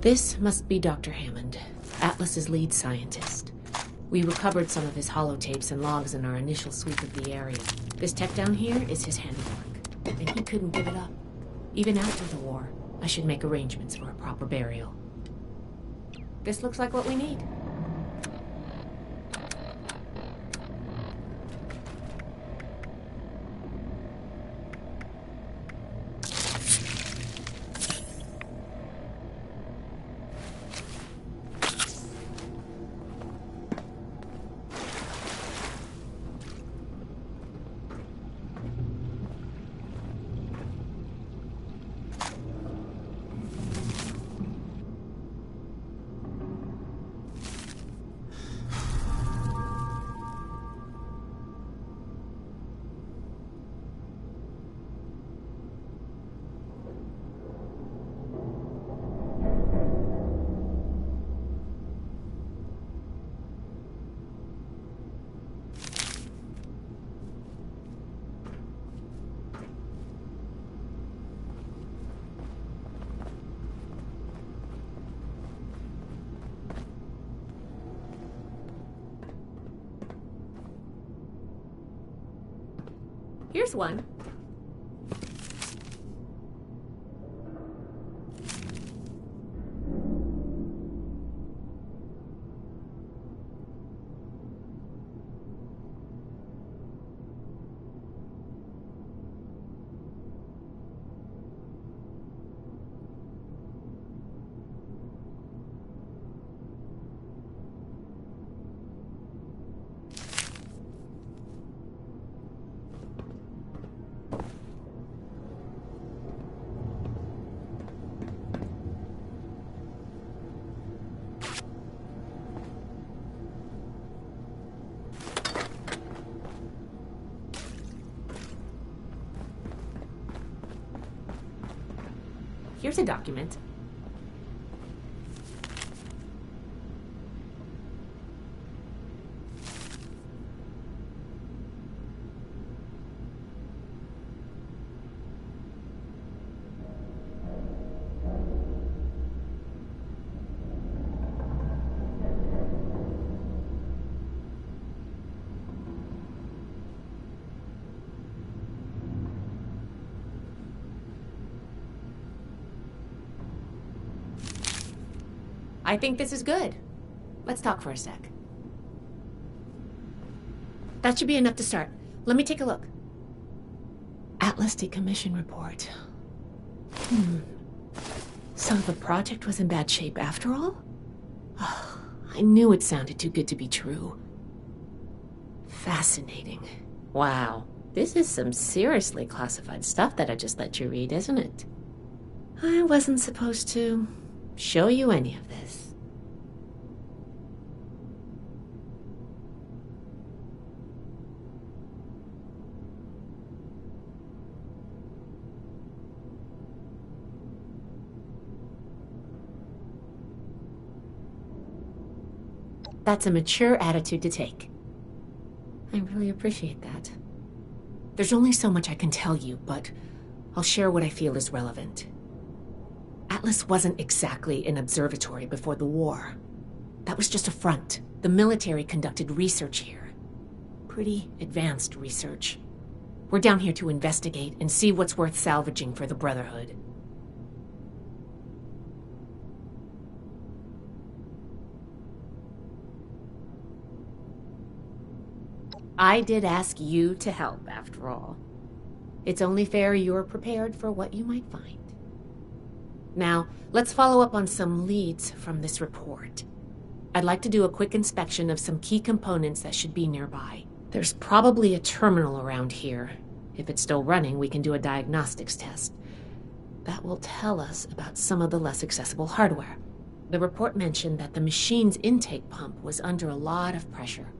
This must be Dr. Hammond, Atlas's lead scientist. We recovered some of his holotapes and logs in our initial sweep of the area. This tech down here is his handiwork, and he couldn't give it up. Even after the war, I should make arrangements for a proper burial. This looks like what we need. Here's one. Here's a document. I think this is good. Let's talk for a sec. That should be enough to start. Let me take a look. Atlas decommission report. So the project was in bad shape after all? Oh, I knew it sounded too good to be true. Fascinating. Wow. This is some seriously classified stuff that I just let you read, isn't it? I wasn't supposed to show you any of this. That's a mature attitude to take. I really appreciate that. There's only so much I can tell you, but I'll share what I feel is relevant. Atlas wasn't exactly an observatory before the war. That was just a front. The military conducted research here. Pretty advanced research. We're down here to investigate and see what's worth salvaging for the Brotherhood. I did ask you to help, after all. It's only fair you're prepared for what you might find. Now, let's follow up on some leads from this report. I'd like to do a quick inspection of some key components that should be nearby. There's probably a terminal around here. If it's still running, we can do a diagnostics test. That will tell us about some of the less accessible hardware. The report mentioned that the machine's intake pump was under a lot of pressure.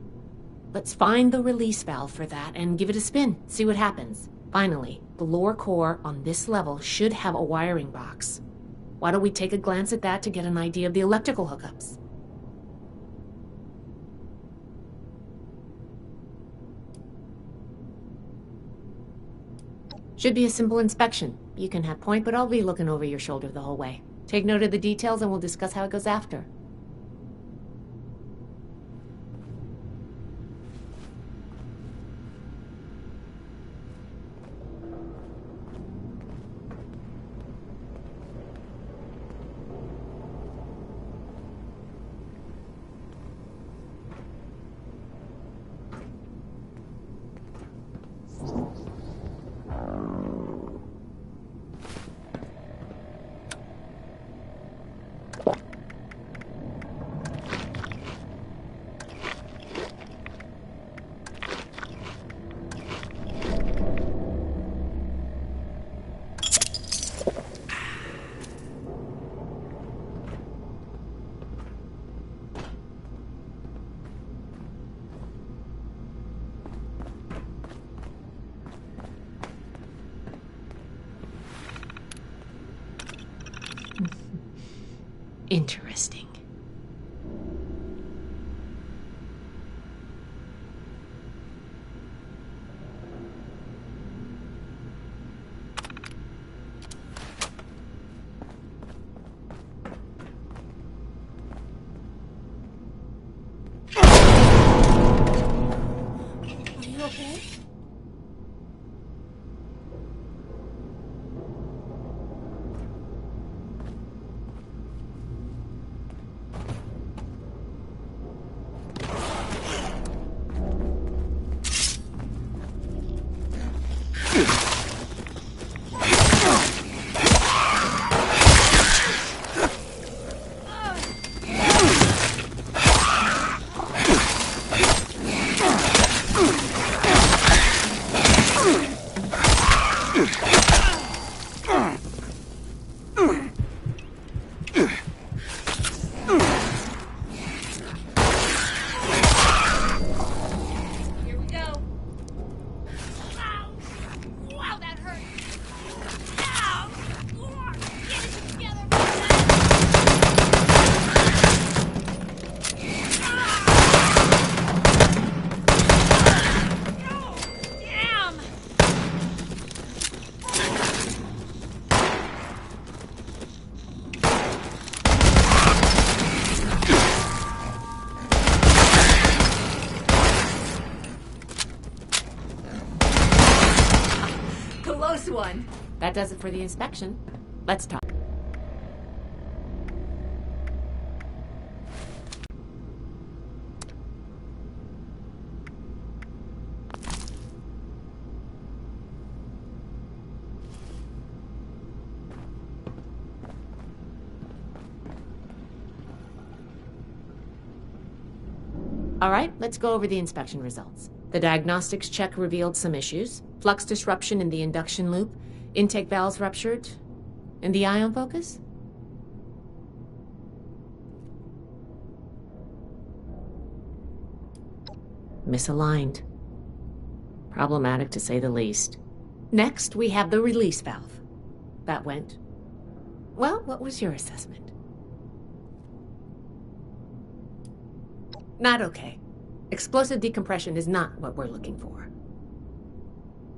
Let's find the release valve for that and give it a spin, see what happens. Finally, the lower core on this level should have a wiring box. Why don't we take a glance at that to get an idea of the electrical hookups? Should be a simple inspection. You can have point, but I'll be looking over your shoulder the whole way. Take note of the details and we'll discuss how it goes after. Interesting. Are you okay? One. That does it for the inspection. Let's talk. All right, let's go over the inspection results. The diagnostics check revealed some issues. Flux disruption in the induction loop, intake valves ruptured, and the ion focus? Misaligned. Problematic to say the least. Next, we have the release valve. That went... Well, what was your assessment? Not okay. Explosive decompression is not what we're looking for.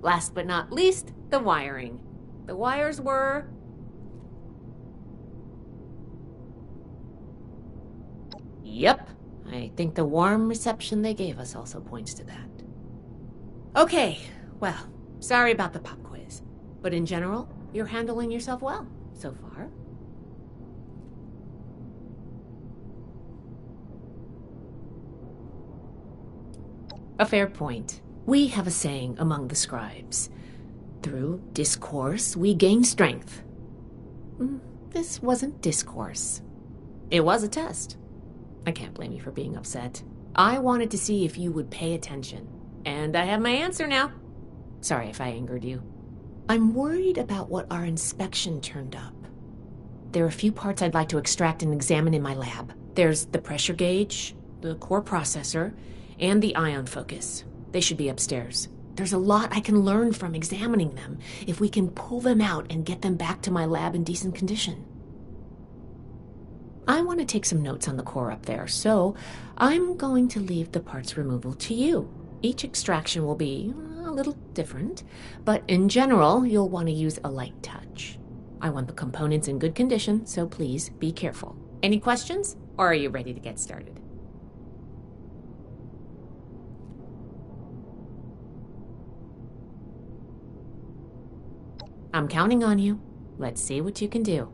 Last but not least, the wiring. The wires were... Yep. I think the warm reception they gave us also points to that. Okay, well, sorry about the pop quiz. But in general, you're handling yourself well so far. A fair point. We have a saying among the scribes. Through discourse, we gain strength. This wasn't discourse. It was a test. I can't blame you for being upset. I wanted to see if you would pay attention. And I have my answer now. Sorry if I angered you. I'm worried about what our inspection turned up. There are a few parts I'd like to extract and examine in my lab. There's the pressure gauge, the core processor, and the ion focus. They should be upstairs. There's a lot I can learn from examining them if we can pull them out and get them back to my lab in decent condition. I want to take some notes on the core up there, so I'm going to leave the parts removal to you. Each extraction will be a little different, but in general, you'll want to use a light touch. I want the components in good condition, so please be careful. Any questions, or are you ready to get started? I'm counting on you. Let's see what you can do.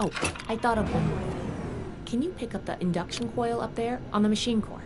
Oh, I thought of one more thing. Can you pick up the induction coil up there on the machine core?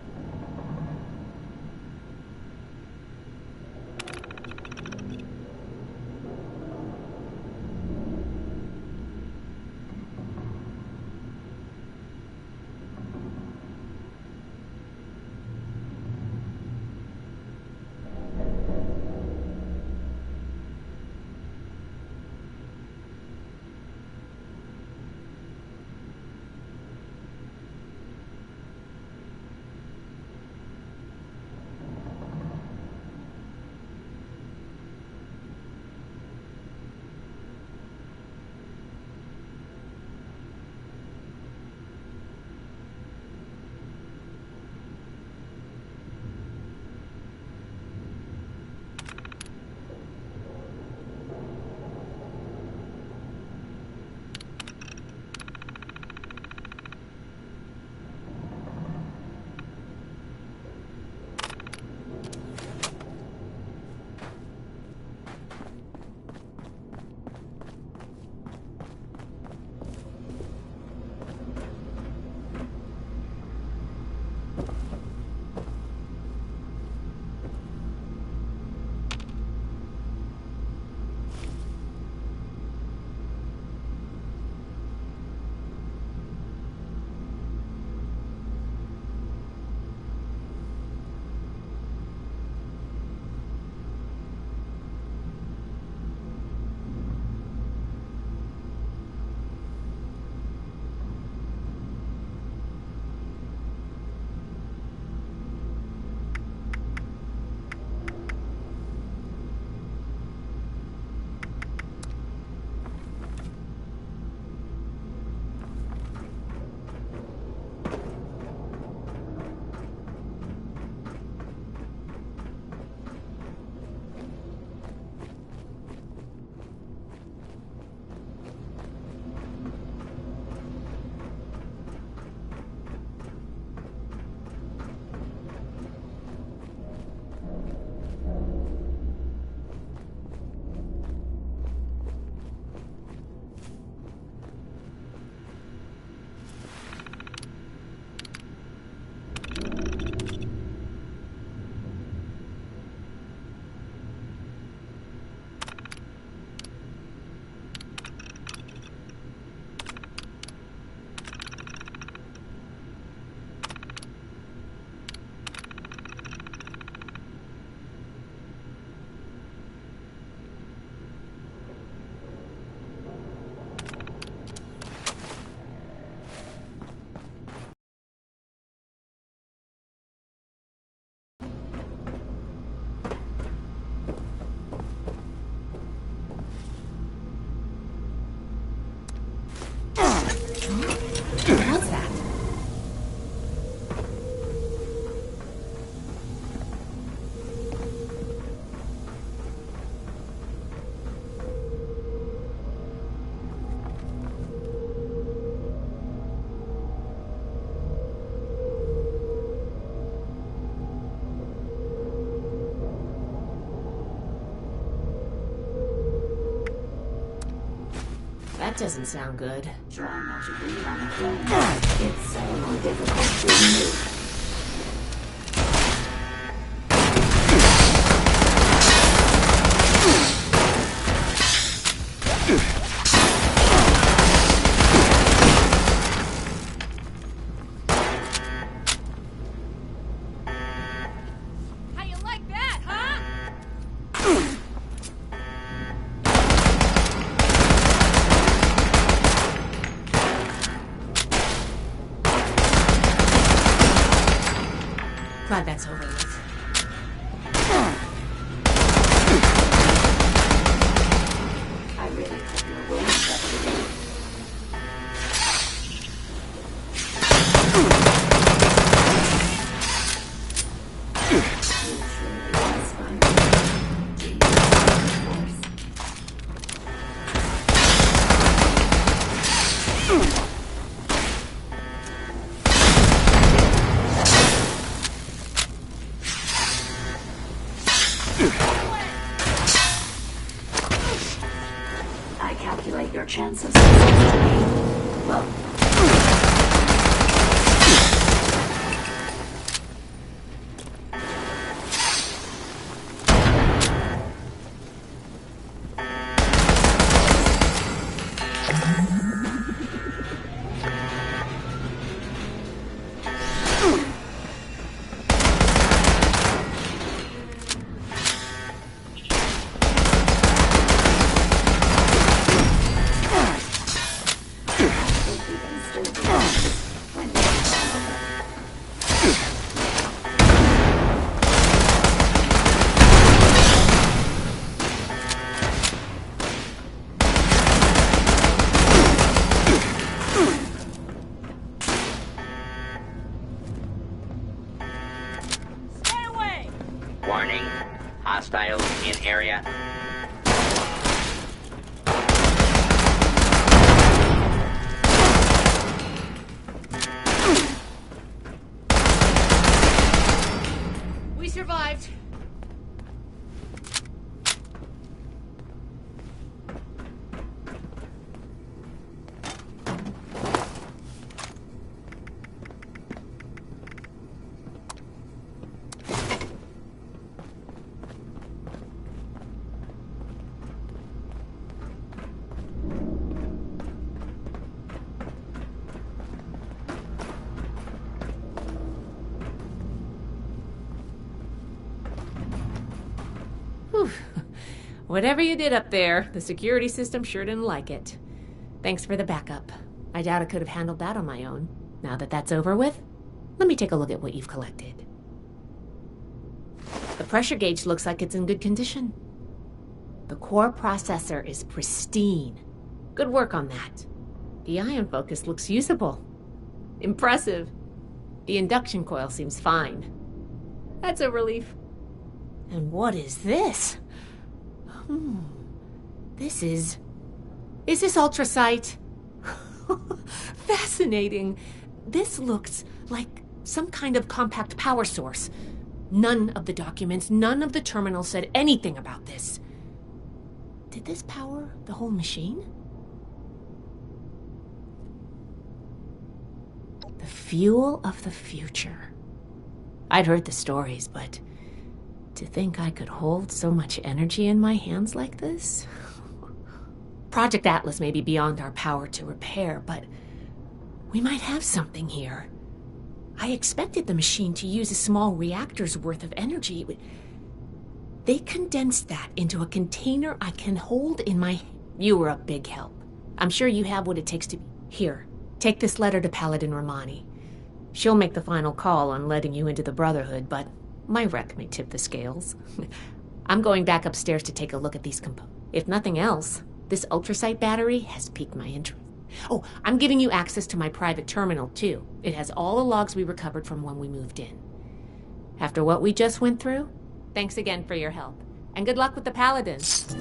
What's that? That doesn't sound good. Try not to breathe on the floor. It's so more difficult to remove. How you like that, huh? Glad that's over with. I really hope your wounds up today. I calculate your chances of success today Warning, hostiles in area. We survived. Whew. Whatever you did up there, the security system sure didn't like it. Thanks for the backup. I doubt I could have handled that on my own. Now that that's over with, let me take a look at what you've collected. The pressure gauge looks like it's in good condition. The core processor is pristine. Good work on that. The ion focus looks usable. Impressive. The induction coil seems fine. That's a relief. And what is this? This is... Is this ultrasight? Fascinating. This looks like some kind of compact power source. None of the documents, none of the terminals said anything about this. Did this power the whole machine? The fuel of the future. I'd heard the stories, but to think I could hold so much energy in my hands like this? Project Atlas may be beyond our power to repair, but we might have something here. I expected the machine to use a small reactor's worth of energy. They condensed that into a container I can hold in my... You were a big help. I'm sure you have what it takes to... Here, take this letter to Paladin Romani. She'll make the final call on letting you into the Brotherhood, but my wreck may tip the scales. I'm going back upstairs to take a look at these components. If nothing else, this ultrasight battery has piqued my interest. Oh, I'm giving you access to my private terminal, too. It has all the logs we recovered from when we moved in. After what we just went through, thanks again for your help. And good luck with the Paladins.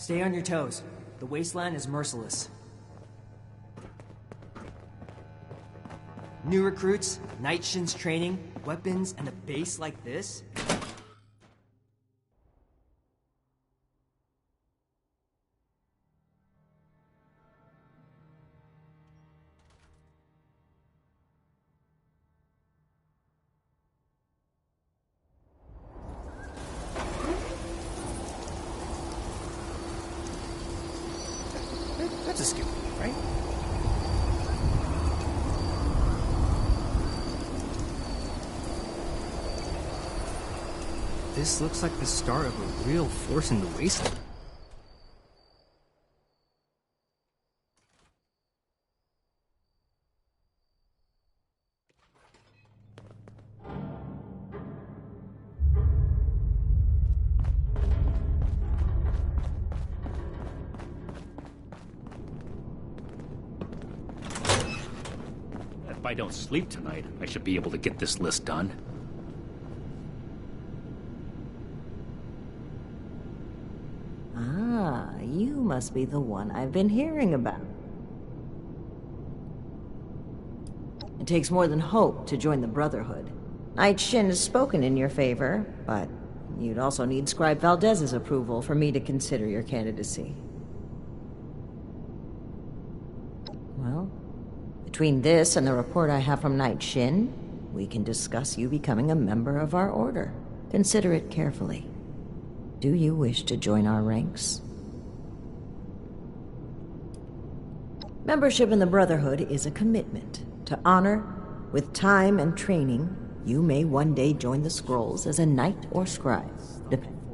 Stay on your toes. The wasteland is merciless. New recruits, Night Shin's training, weapons, and a base like this? That's a stupid, right? This looks like the start of a real force in the wasteland. If I don't sleep tonight, I should be able to get this list done. Ah, you must be the one I've been hearing about. It takes more than hope to join the Brotherhood. Night Shin has spoken in your favor, but you'd also need Scribe Valdez's approval for me to consider your candidacy. Well, between this and the report I have from Night Shin, we can discuss you becoming a member of our order. Consider it carefully. Do you wish to join our ranks? Membership in the Brotherhood is a commitment to honor. With time and training, you may one day join the Scrolls as a knight or scribe.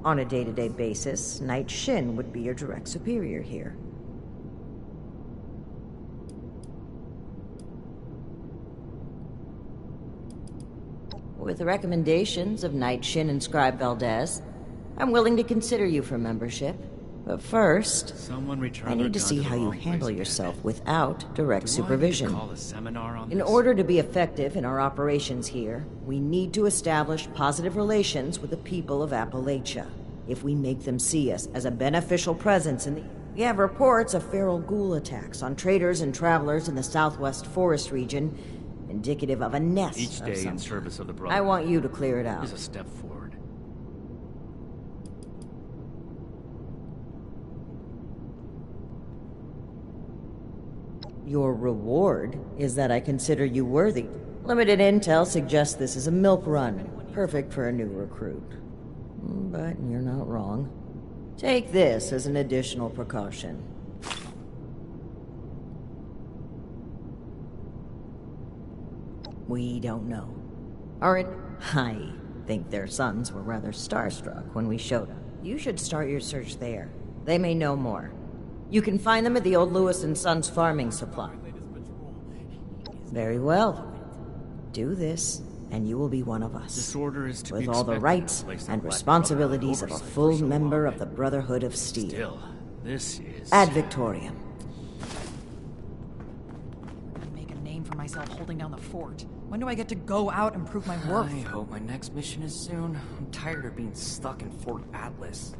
On a day-to-day basis, Night Shin would be your direct superior here. With the recommendations of Night Shin and Scribe Valdez, I'm willing to consider you for membership. But first, I need to see how you handle yourself without direct supervision. In order to be effective in our operations here, we need to establish positive relations with the people of Appalachia. If we make them see us as a beneficial presence in the... We have reports of feral ghoul attacks on traders and travelers in the southwest forest region, indicative of a nest Each day in service of the Brotherhood. I want you to clear it out. Is a step forward. Your reward is that I consider you worthy. Limited intel suggests this is a milk run, perfect for a new recruit. But you're not wrong. Take this as an additional precaution. We don't know. I think their sons were rather starstruck when we showed up. You should start your search there. They may know more. You can find them at the old Lewis and Sons farming supply. Very well. Do this, and you will be one of us. This order is to with be all the expected rights in a place that and lacked responsibilities of a oversight full for so member long. of the Brotherhood of Steel. Still, this is... Ad Victoriam. Make a name for myself holding down the fort. When do I get to go out and prove my worth? I hope my next mission is soon. I'm tired of being stuck in Fort Atlas.